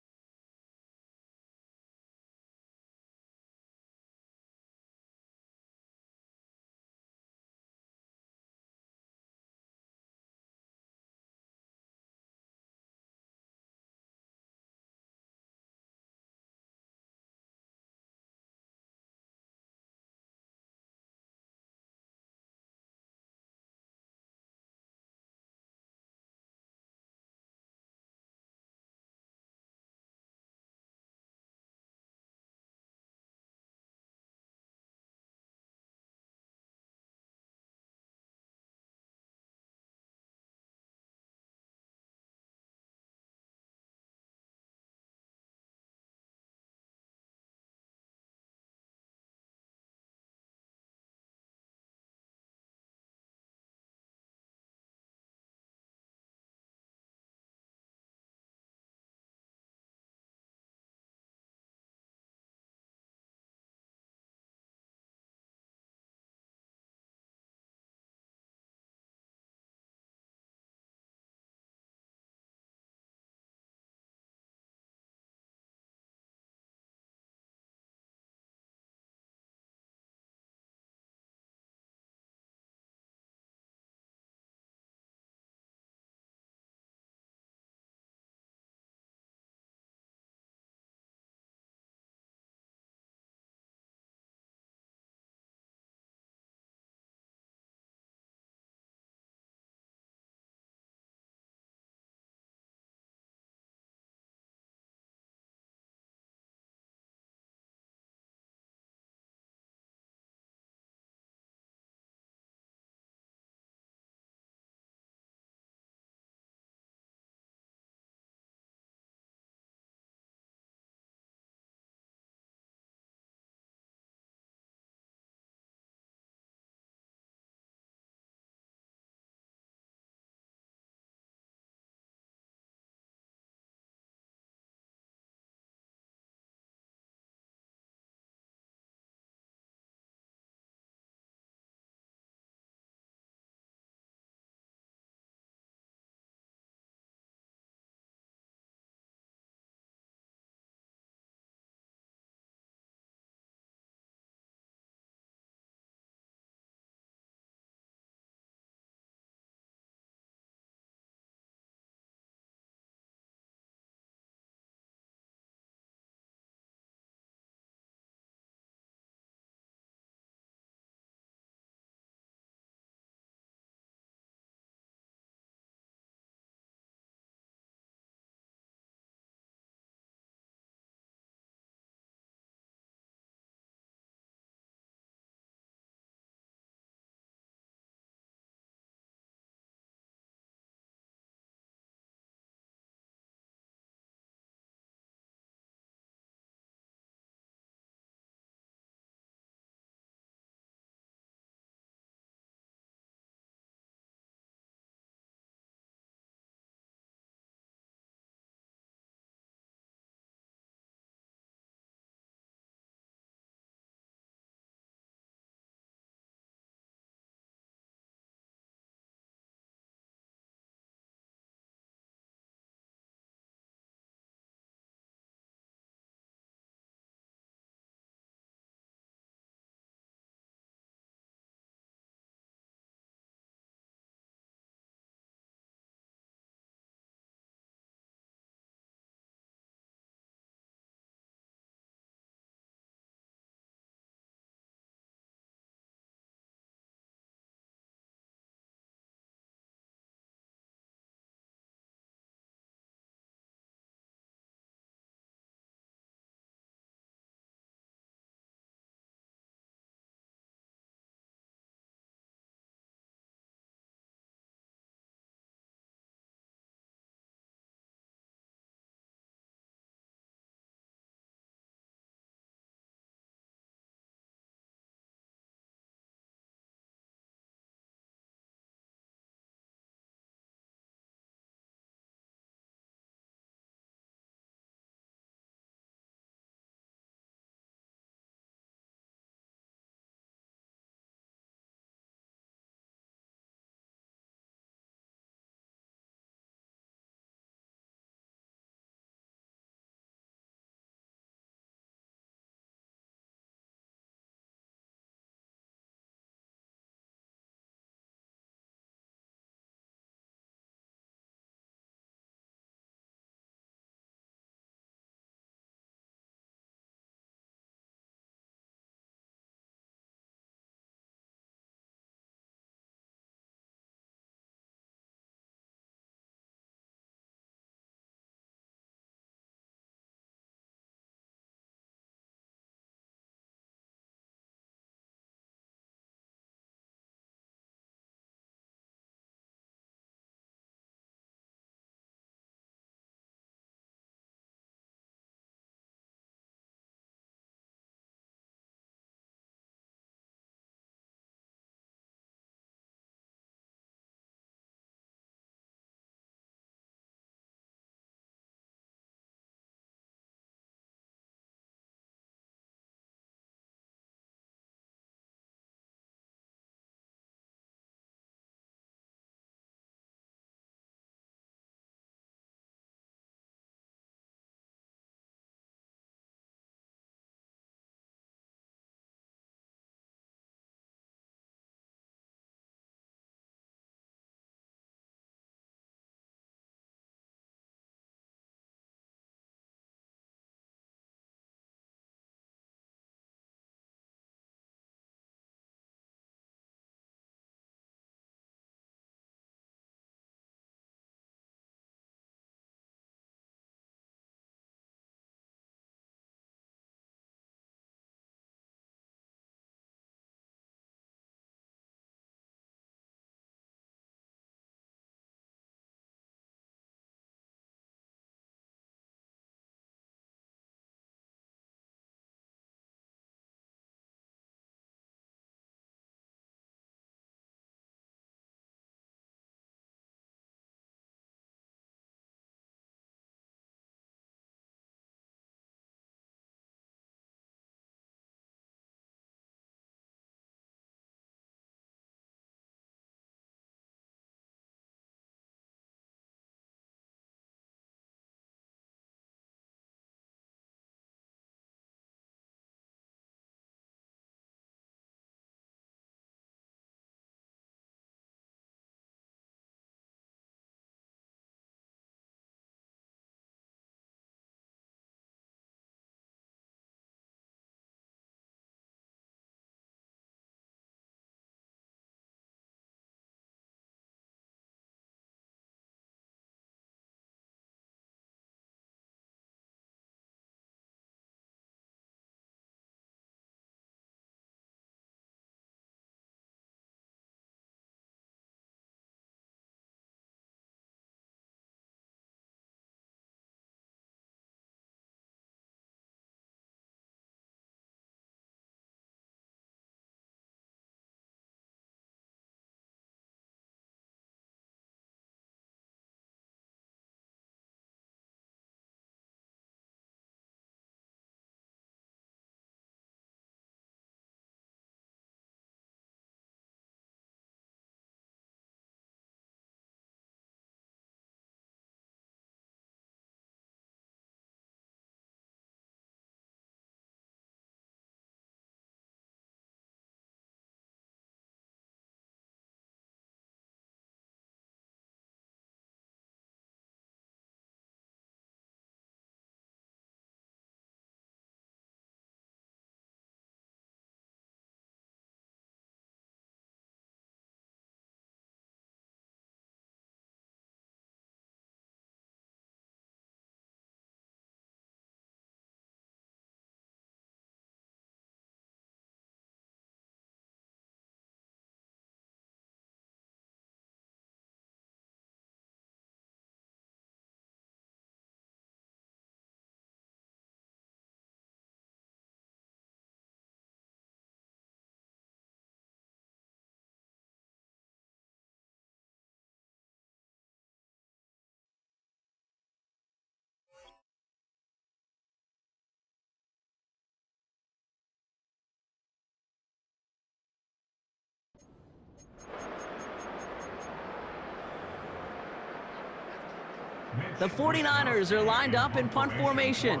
The 49ers are lined up in punt formation.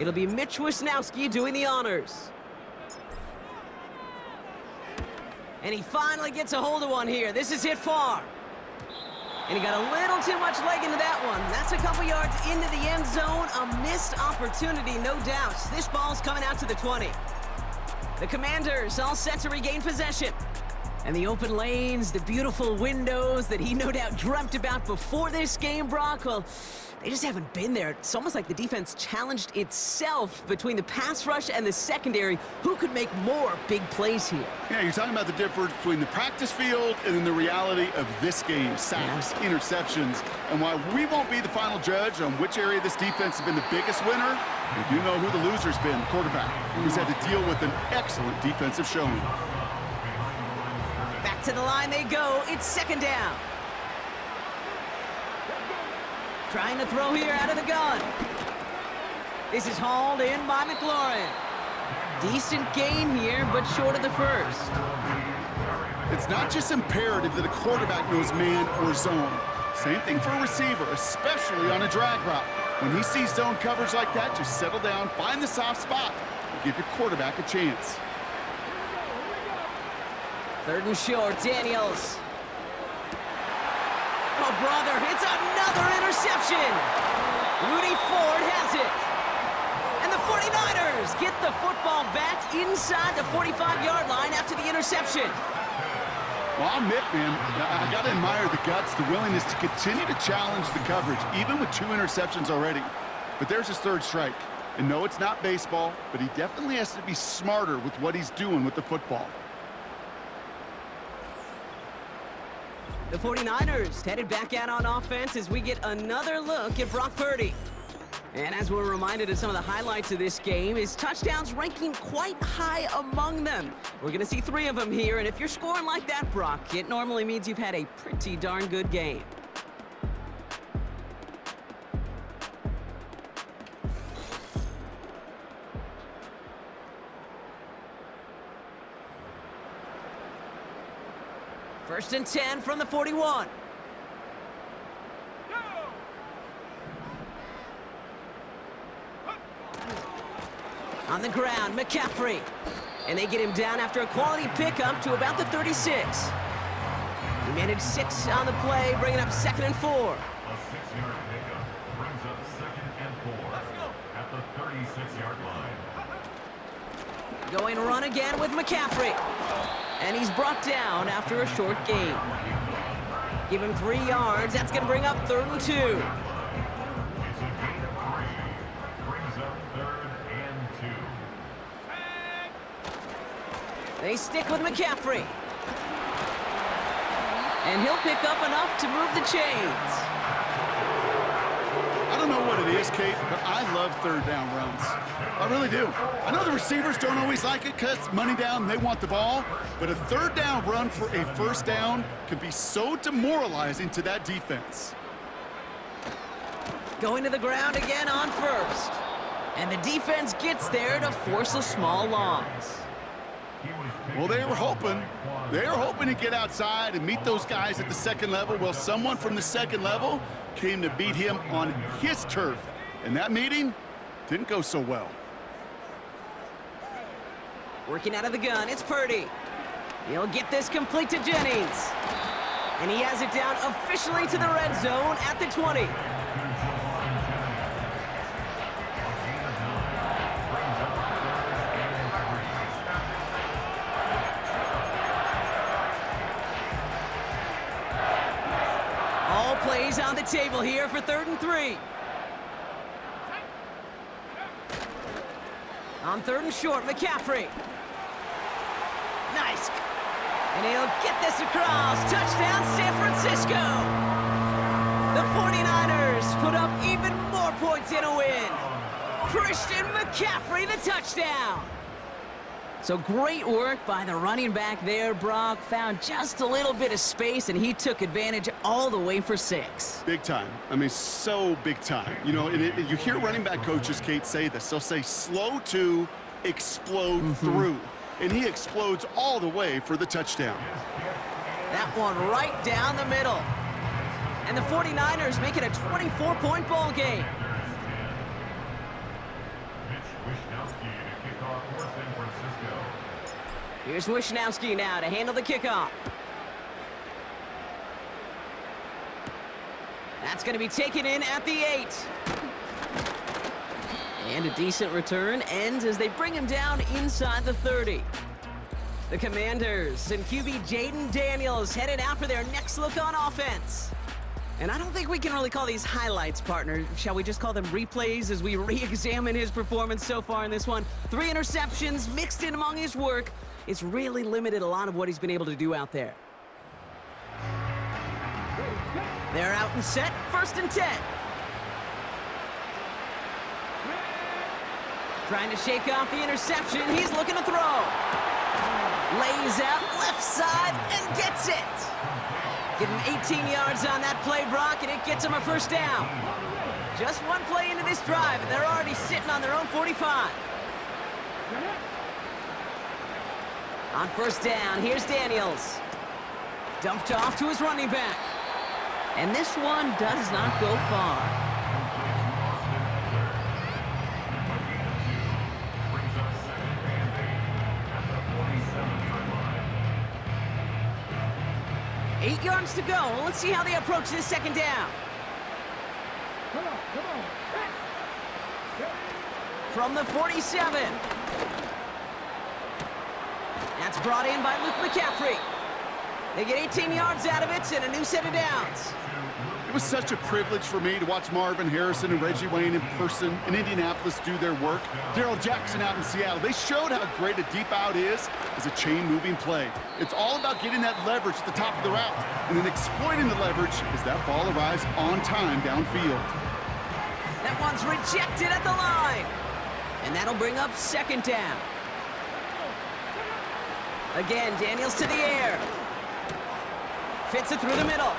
It'll be Mitch Wisnowski doing the honors. And he finally gets a hold of one here. This is hit far. And he got a little too much leg into that one. That's a couple yards into the end zone. A missed opportunity, no doubt. This ball's coming out to the 20. The Commanders all set to regain possession. And the open lanes, the beautiful windows that he no doubt dreamt about before this game, Brock, well, they just haven't been there. It's almost like the defense challenged itself between the pass rush and the secondary. Who could make more big plays here? Yeah, you're talking about the difference between the practice field and then the reality of this game. Sacks, interceptions. And while we won't be the final judge on which area this defense has been the biggest winner, we do know who the loser's been, the quarterback, who's had to deal with an excellent defensive showing. Back to the line they go. It's second down. Trying to throw here out of the gun. This is hauled in by McLaurin. Decent gain here, but short of the first. It's not just imperative that a quarterback knows man or zone. Same thing for a receiver, especially on a drag route. When he sees zone coverage like that, just settle down, find the soft spot, and give your quarterback a chance. Third and short, Daniels. Oh, brother, it's another interception. Rudy Ford has it. And the 49ers get the football back inside the 45-yard line after the interception. Well, I'll admit, man, I got to admire the guts, the willingness to continue to challenge the coverage, even with 2 interceptions already. But there's his third strike. And no, it's not baseball, but he definitely has to be smarter with what he's doing with the football. The 49ers headed back out on offense as we get another look at Brock Purdy. And as we're reminded of some of the highlights of this game, his touchdowns ranking quite high among them. We're going to see 3 of them here, and if you're scoring like that, Brock, it normally means you've had a pretty darn good game. First and 10 from the 41. On the ground, McCaffrey. And they get him down after a quality pickup to about the 36. He managed 6 on the play, bringing up 2nd and 4. A 6-yard pickup brings up 2nd and 4 at the 36-yard line. Going run again with McCaffrey. And he's brought down after a short gain. Give him 3 yards. That's going to bring up 3rd and 2. It's a gain of 3. Brings up 3rd and 2. They stick with McCaffrey. And he'll pick up enough to move the chains. I don't know what it is, Kate, but I love 3rd down runs. I really do. I know the receivers don't always like it because it's money down and they want the ball, but a 3rd down run for a 1st down can be so demoralizing to that defense. Going to the ground again on 1st. And the defense gets there to force a small loss. Well, they were hoping to get outside and meet those guys at the 2nd level. Well, someone from the 2nd level came to beat him on his turf. And that meeting didn't go so well. Working out of the gun, it's Purdy. He'll get this complete to Jennings. And he has it down officially to the red zone at the 20. All plays on the table here for 3rd and 3. On 3rd and short, McCaffrey. Nice. And he'll get this across. Touchdown, San Francisco. The 49ers put up even more points in a win. Christian McCaffrey, the touchdown. So great work by the running back there, Brock. Found just a little bit of space, and he took advantage all the way for 6. Big time. I mean, so big time. You know, you hear running back coaches, Kate, say this. They'll say slow to explode through. And he explodes all the way for the touchdown. That one right down the middle. And the 49ers make it a 24-point ball game. Here's Wishnowski now to handle the kickoff. That's going to be taken in at the 8. And a decent return ends as they bring him down inside the 30. The Commanders and QB Jaden Daniels headed out for their next look on offense. And I don't think we can really call these highlights, partner. Shall we just call them replays as we re-examine his performance so far in this one? 3 interceptions mixed in among his work. It's really limited a lot of what he's been able to do out there. They're out and set, 1st and 10. Trying to shake off the interception. He's looking to throw. Lays out left side and gets it. Give him 18 yards on that play, Brock, and it gets him a 1st down. Just one play into this drive, and they're already sitting on their own 45. On 1st down, here's Daniels. Dumped off to his running back. And this one does not go far. Eight yards to go. Let's see how they approach this 2nd down. From the 47. That's brought in by Luke McCaffrey. They get 18 yards out of it and a new set of downs. It was such a privilege for me to watch Marvin Harrison and Reggie Wayne in person in Indianapolis do their work. Darrell Jackson out in Seattle. They showed how great a deep out is as a chain-moving play. It's all about getting that leverage at the top of the route and then exploiting the leverage as that ball arrives on time downfield. That one's rejected at the line. And that'll bring up 2nd down. Again, Daniels to the air. Fits it through the middle.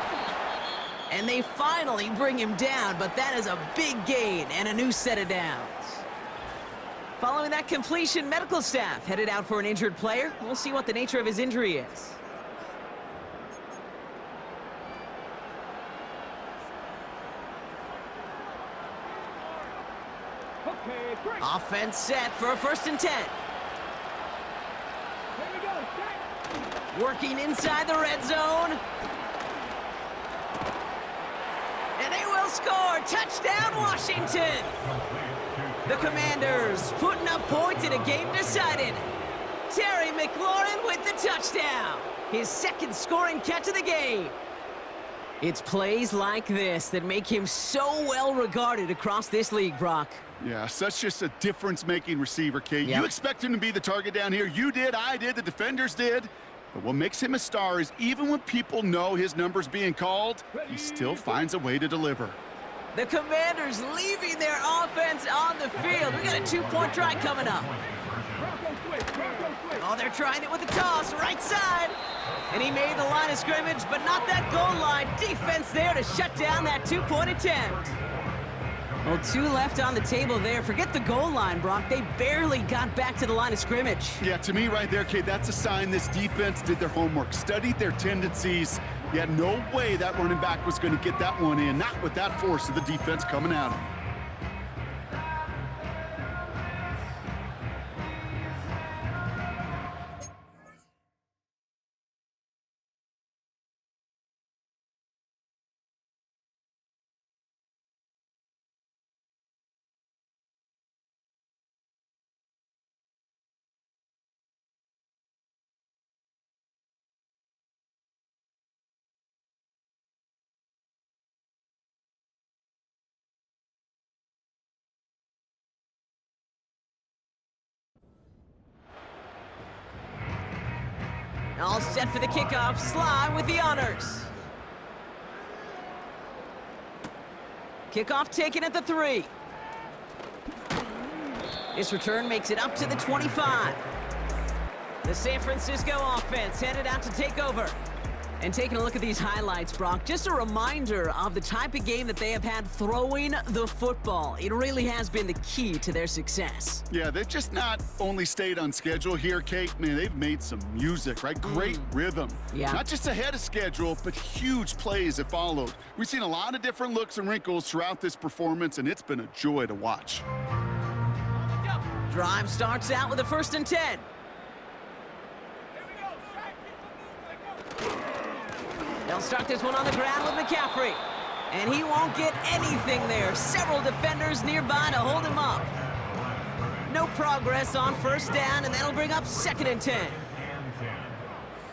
And they finally bring him down, but that is a big gain and a new set of downs. Following that completion, medical staff headed out for an injured player. We'll see what the nature of his injury is. Offense set for a 1st and 10. Working inside the red zone. And they will score. Touchdown, Washington. The Commanders putting up points in a game decided. Terry McLaurin with the touchdown. His 2nd scoring catch of the game. It's plays like this that make him so well regarded across this league, Brock. Yeah, such just a difference-making receiver, Kate. Yep. You expect him to be the target down here. You did, I did, the defenders did. But what makes him a star is even when people know his number's being called, he still finds a way to deliver. The Commanders leaving their offense on the field. We got a 2-point try coming up. Oh, they're trying it with a toss, right side. And he made the line of scrimmage, but not that goal line. Defense there to shut down that 2-point attempt. Well, 2 left on the table there. Forget the goal line, Brock. They barely got back to the line of scrimmage. Yeah, to me right there, Kate, that's a sign this defense did their homework, studied their tendencies. Yeah, no way that running back was going to get that one in, not with that force of the defense coming at him. All set for the kickoff. Sly with the honors. Kickoff taken at the 3. This return makes it up to the 25. The San Francisco offense headed out to take over. And taking a look at these highlights, Brock, just a reminder of the type of game that they have had throwing the football. It really has been the key to their success. Yeah, they've just not only stayed on schedule here, Kate. Man, they've made some music, right? Great rhythm. Yeah. Not just ahead of schedule, but huge plays have followed. We've seen a lot of different looks and wrinkles throughout this performance, and it's been a joy to watch. Drive starts out with a 1st and 10. They'll start this one on the ground with McCaffrey. And he won't get anything there. Several defenders nearby to hold him up. No progress on 1st down, and that'll bring up 2nd and 10.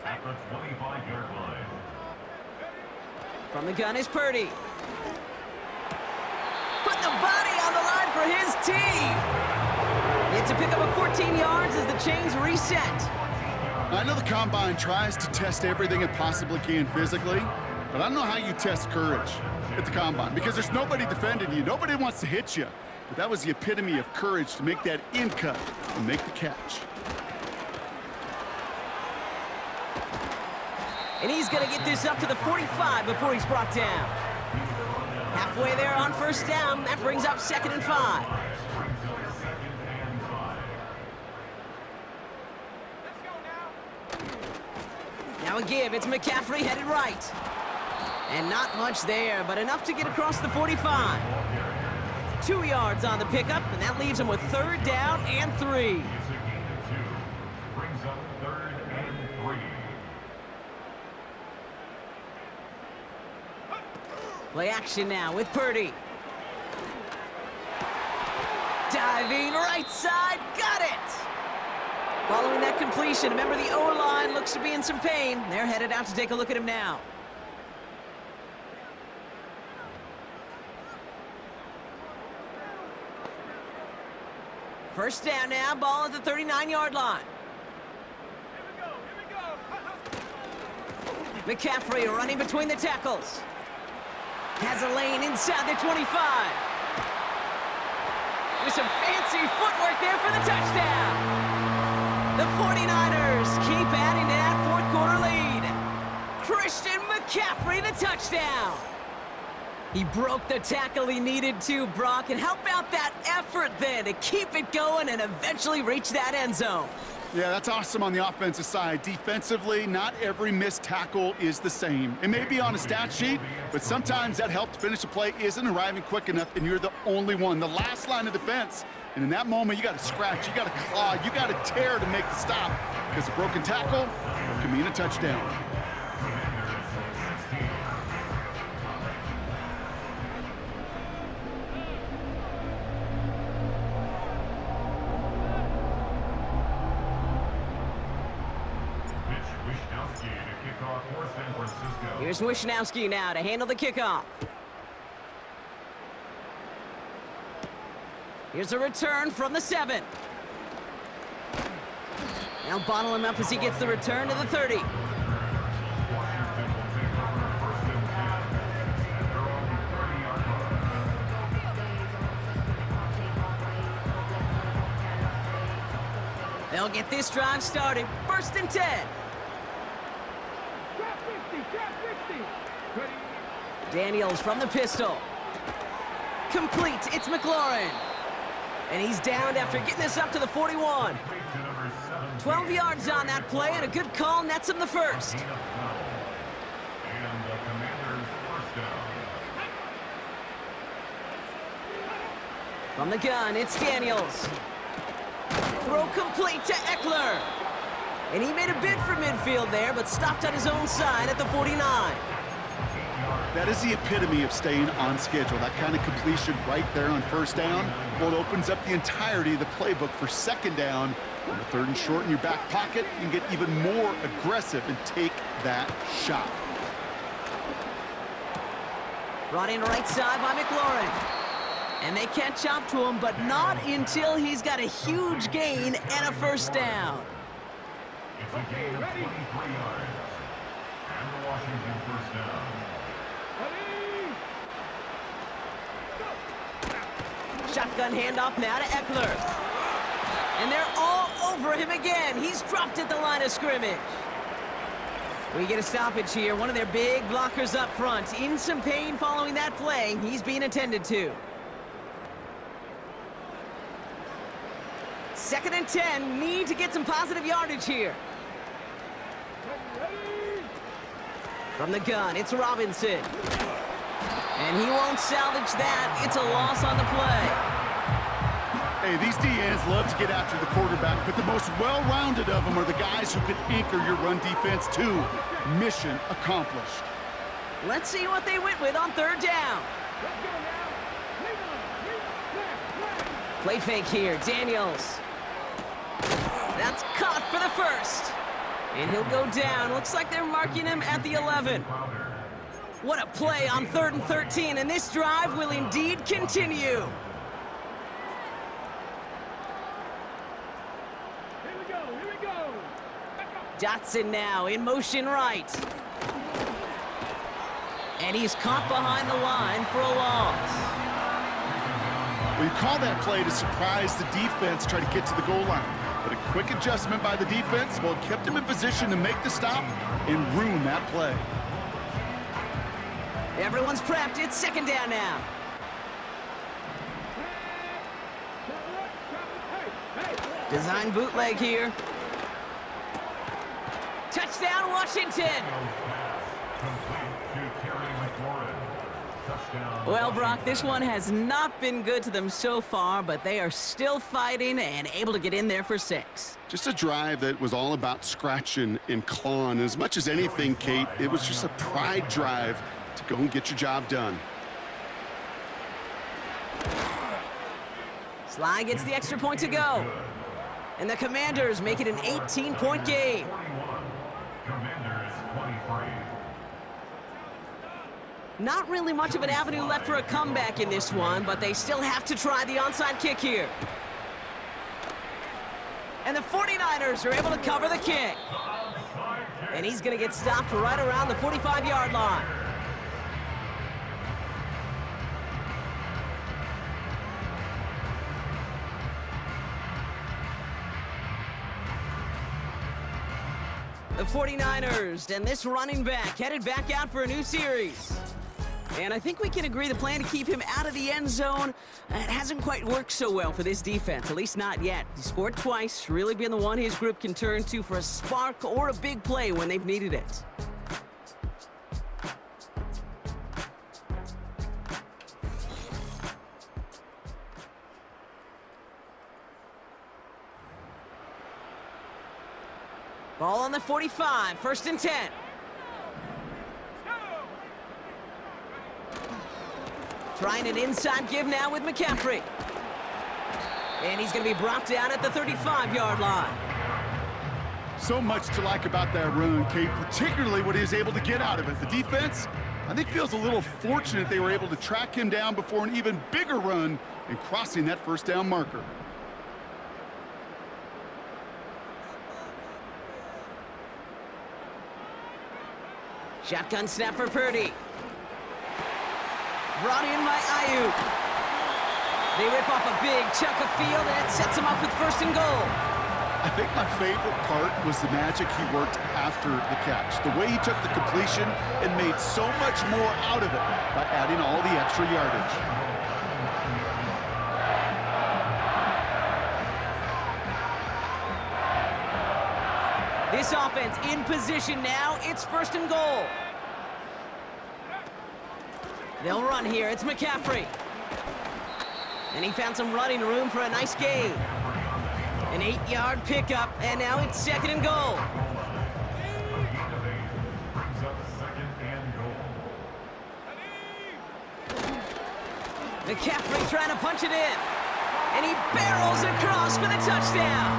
At the 25-yard line. From the gun is Purdy. Putting the body on the line for his team. It's a pickup of 14 yards as the chains reset. I know the Combine tries to test everything it possibly can physically, but I don't know how you test courage at the Combine because there's nobody defending you. Nobody wants to hit you. But that was the epitome of courage to make that in cut and make the catch. And he's going to get this up to the 45 before he's brought down. Halfway there on 1st down. That brings up 2nd and 5. Now a give. It's McCaffrey headed right. And not much there, but enough to get across the 45. 2 yards on the pickup, and that leaves him with 3rd down and 3. Brings up 3rd and 3. Play action now with Purdy. Diving right side, got it! Following that completion, remember the O-line looks to be in some pain. They're headed out to take a look at him now. First down now, ball at the 39-yard line. McCaffrey running between the tackles. Has a lane inside the 25. With some fancy footwork there for the touchdown. The 49ers keep adding to that 4th quarter lead. Christian McCaffrey, the touchdown. He broke the tackle he needed to, Brock, and help out that effort then to keep it going and eventually reach that end zone. Yeah, that's awesome on the offensive side. Defensively, not every missed tackle is the same. It may be on a stat sheet, but sometimes that help to finish a play isn't arriving quick enough, and you're the only one, the last line of defense. And in that moment, you got to scratch, you got to claw, you got to tear to make the stop, because a broken tackle can mean a touchdown. Here's Wishnowski now to handle the kickoff. Here's a return from the 7. Now bottle him up as he gets the return to the 30. They'll get this drive started. 1st and 10. Daniels from the pistol. Complete, it's McLaurin. And he's downed after getting this up to the 41. 12 yards on that play, and a good call nets him the 1st. From the gun, it's Daniels. Throw complete to Eckler. And he made a bid for midfield there, but stopped on his own side at the 49. That is the epitome of staying on schedule. That kind of completion right there on 1st down. Well, it opens up the entirety of the playbook for 2nd down. On the 3rd and short in your back pocket, you can get even more aggressive and take that shot. Brought in right side by McLaurin. And they catch up to him, but not until he's got a huge gain and a 1st down. It's a gain of 23 yards. And the Washington 1st down. Shotgun handoff now to Eckler. And they're all over him again. He's dropped at the line of scrimmage. We get a stoppage here. One of their big blockers up front. In some pain following that play. He's being attended to. 2nd and 10. Need to get some positive yardage here. From the gun, it's Robinson. And he won't salvage that. It's a loss on the play. Hey, these DNs love to get after the quarterback, but the most well-rounded of them are the guys who can anchor your run defense too. Mission accomplished. Let's see what they went with on 3rd down. Play fake here, Daniels. That's caught for the first. And he'll go down. Looks like they're marking him at the 11. What a play on 3rd and 13, and this drive will indeed continue. Dotson now in motion right. And he's caught behind the line for a loss. Well, you call that play to surprise the defense, try to get to the goal line. But a quick adjustment by the defense, well, kept him in position to make the stop and ruin that play. Everyone's prepped. It's 2nd down now. Design bootleg here. Touchdown, Washington! Well, Brock, this one has not been good to them so far, but they are still fighting and able to get in there for 6. Just a drive that was all about scratching and clawing. As much as anything, Kate, it was just a pride drive to go and get your job done. Sly gets the extra point to go. And the Commanders make it an 18-point game. Commanders 23. Not really much of an avenue left for a comeback in this one, but they still have to try the onside kick here. And the 49ers are able to cover the kick. And he's going to get stopped right around the 45-yard line. The 49ers and this running back headed back out for a new series. And I think we can agree the plan to keep him out of the end zone, it hasn't quite worked so well for this defense, at least not yet. He scored twice, really been the one his group can turn to for a spark or a big play when they've needed it. Ball on the 45, 1st and 10. Trying an inside give now with McCaffrey. And he's going to be brought down at the 35-yard line. So much to like about that run, Kate, particularly what he was able to get out of it. The defense, I think, feels a little fortunate they were able to track him down before an even bigger run and crossing that 1st down marker. Shotgun snap for Purdy. Brought in by Ayuk. They rip off a big chunk of field, and it sets him up with 1st and goal. I think my favorite part was the magic he worked after the catch. The way he took the completion and made so much more out of it by adding all the extra yardage. This offense in position now. It's 1st and goal. They'll run here. It's McCaffrey. And he found some running room for a nice gain. An 8-yard pickup, and now it's 2nd and goal. Brings up 2nd and goal. McCaffrey trying to punch it in. And he barrels across for the touchdown.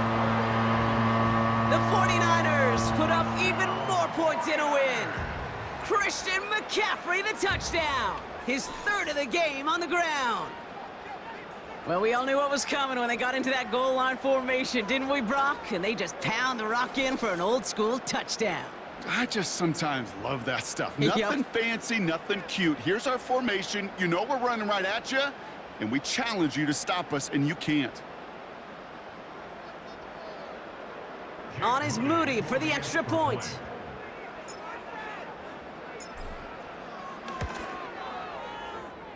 The 49ers put up even more points in a win. Christian McCaffrey, the touchdown. His 3rd of the game on the ground. Well, we all knew what was coming when they got into that goal line formation, didn't we, Brock? And they just pound the rock in for an old-school touchdown. I just sometimes love that stuff. Nothing fancy, nothing cute. Here's our formation. You know we're running right at you, and we challenge you to stop us, and you can't. On is Moody for the extra point.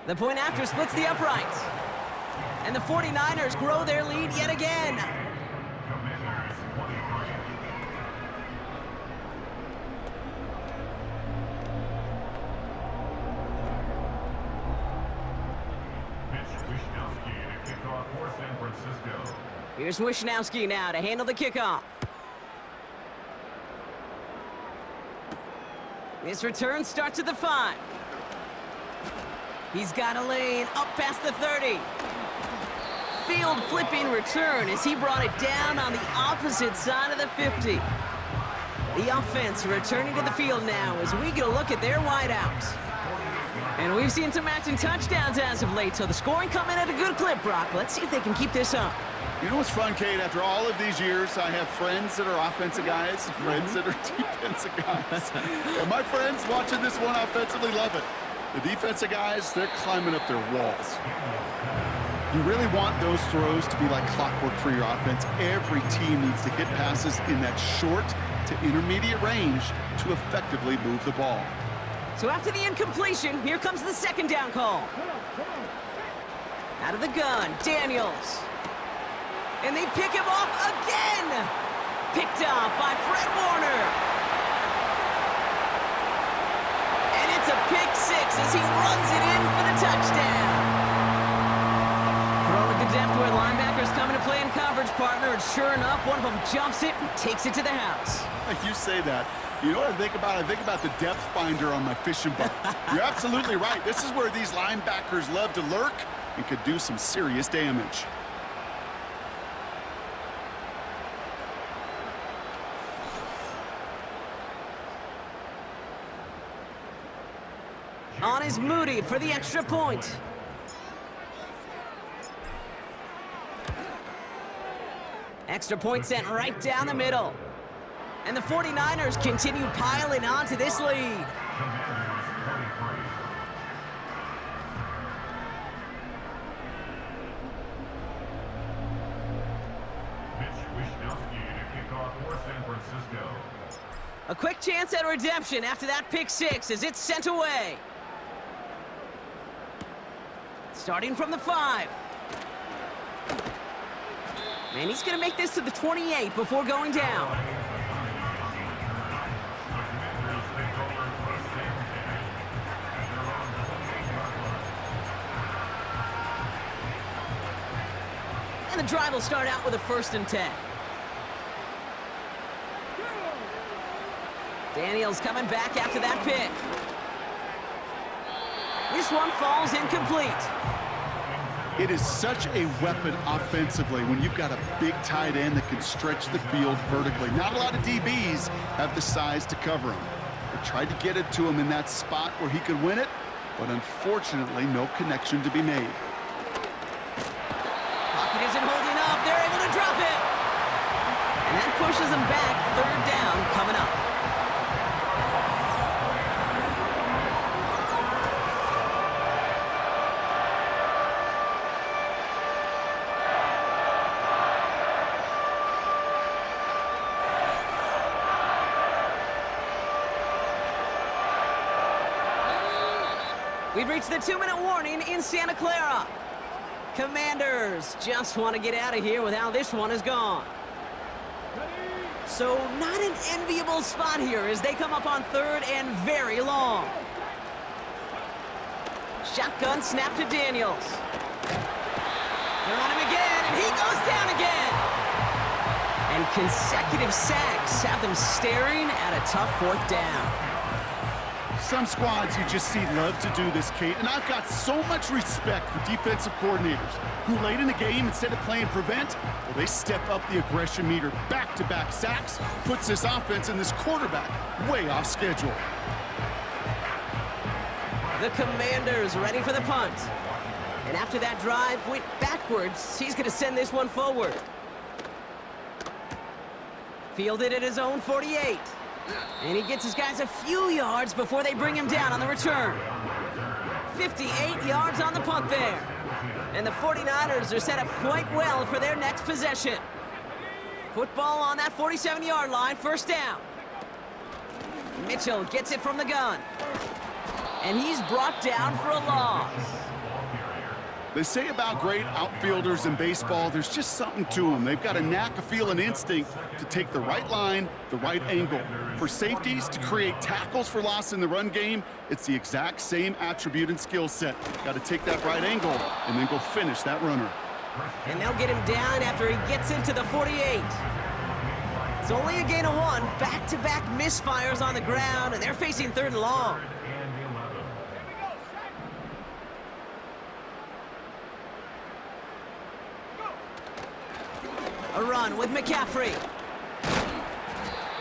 The point after splits the uprights. And the 49ers grow their lead yet again. Commanders 23. Mitch Wishnowsky to kick off for San Francisco. Here's Wishnowsky now to handle the kickoff. This return starts at the 5. He's got a lane up past the 30. Field flipping return as he brought it down on the opposite side of the 50. The offense returning to the field now as we get a look at their wideouts. And we've seen some matching touchdowns as of late, so the scoring coming at a good clip, Brock. Let's see if they can keep this up. You know what's fun, Kate? After all of these years, I have friends that are offensive guys and friends that are defensive guys. And my friends watching this one offensively love it. The defensive guys, they're climbing up their walls. You really want those throws to be like clockwork for your offense. Every team needs to hit passes in that short to intermediate range to effectively move the ball. So after the incompletion, here comes the second down call. Out of the gun, Daniels. And they pick him off again! Picked off by Fred Warner. And it's a pick 6 as he runs it in for the touchdown. Thrown at the depth where linebackers come into play in coverage, partner, and sure enough, one of them jumps it and takes it to the house. You say that. You know what I think about? I think about the depth finder on my fishing boat. You're absolutely right. This is where these linebackers love to lurk and could do some serious damage. On is Moody for the extra point. Extra point sent right down the middle. And the 49ers continue piling onto this lead. Commanders 23. Mitch Wishnowsky to kick off for San Francisco. A quick chance at redemption after that pick 6 as it's sent away. Starting from the 5. And he's going to make this to the 28 before going down. And the drive will start out with a 1st and 10. Daniels coming back after that pick. This one falls incomplete. It is such a weapon offensively when you've got a big tight end that can stretch the field vertically. Not a lot of DBs have the size to cover him. They tried to get it to him in that spot where he could win it, but unfortunately, no connection to be made. Pocket isn't holding up. They're able to drop it. And that pushes them back. 3rd down coming up. We've reached the 2-minute warning in Santa Clara. Commanders just want to get out of here with how this one is gone. So not an enviable spot here as they come up on 3rd and very long. Shotgun snap to Daniels. They're on him again, and he goes down again. And consecutive sacks have them staring at a tough 4th down. Some squads you just see love to do this, Kate, and I've got so much respect for defensive coordinators who late in the game, instead of playing prevent, well, they step up the aggression meter. Back-to-back sacks puts this offense and this quarterback way off schedule. The Commanders ready for the punt. And after that drive went backwards, he's going to send this one forward. Fielded at his own 48. And he gets his guys a few yards before they bring him down on the return. 58 yards on the punt there. And the 49ers are set up quite well for their next possession. Football on that 47-yard line, 1st down. Mitchell gets it from the gun. And he's brought down for a loss. They say about great outfielders in baseball, there's just something to them. They've got a knack, a feel, and instinct to take the right line, the right angle. For safeties, to create tackles for loss in the run game, it's the exact same attribute and skill set. Got to take that right angle and then go finish that runner. And they'll get him down after he gets into the 48. It's only a gain of 1. Back-to-back misfires on the ground, and they're facing 3rd and long. A run with McCaffrey.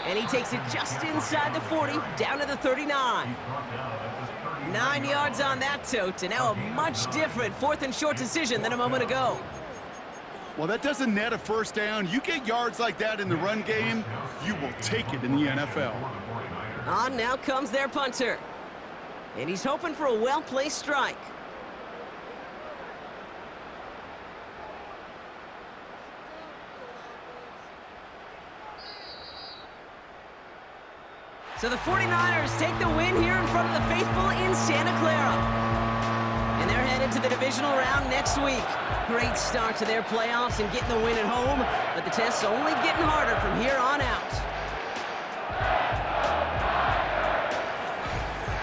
And he takes it just inside the 40, down to the 39. 9 yards on that tote, and now a much different 4th and short decision than a moment ago. Well, that doesn't net a first down. You get yards like that in the run game, you will take it in the NFL. On now comes their punter. And he's hoping for a well-placed strike. So the 49ers take the win here in front of the faithful in Santa Clara. And they're headed to the divisional round next week. Great start to their playoffs and getting the win at home, but the test's only getting harder from here on out.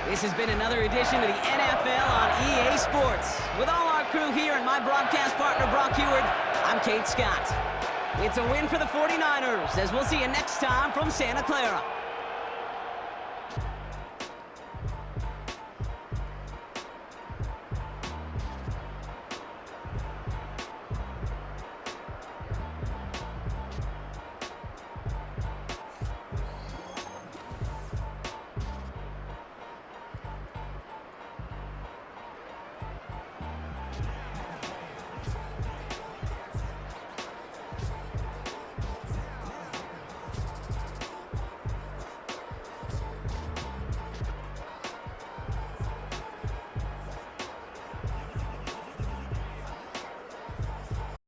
This has been another edition of the NFL on EA Sports. With all our crew here and my broadcast partner, Brock Heward, I'm Kate Scott. It's a win for the 49ers, as we'll see you next time from Santa Clara.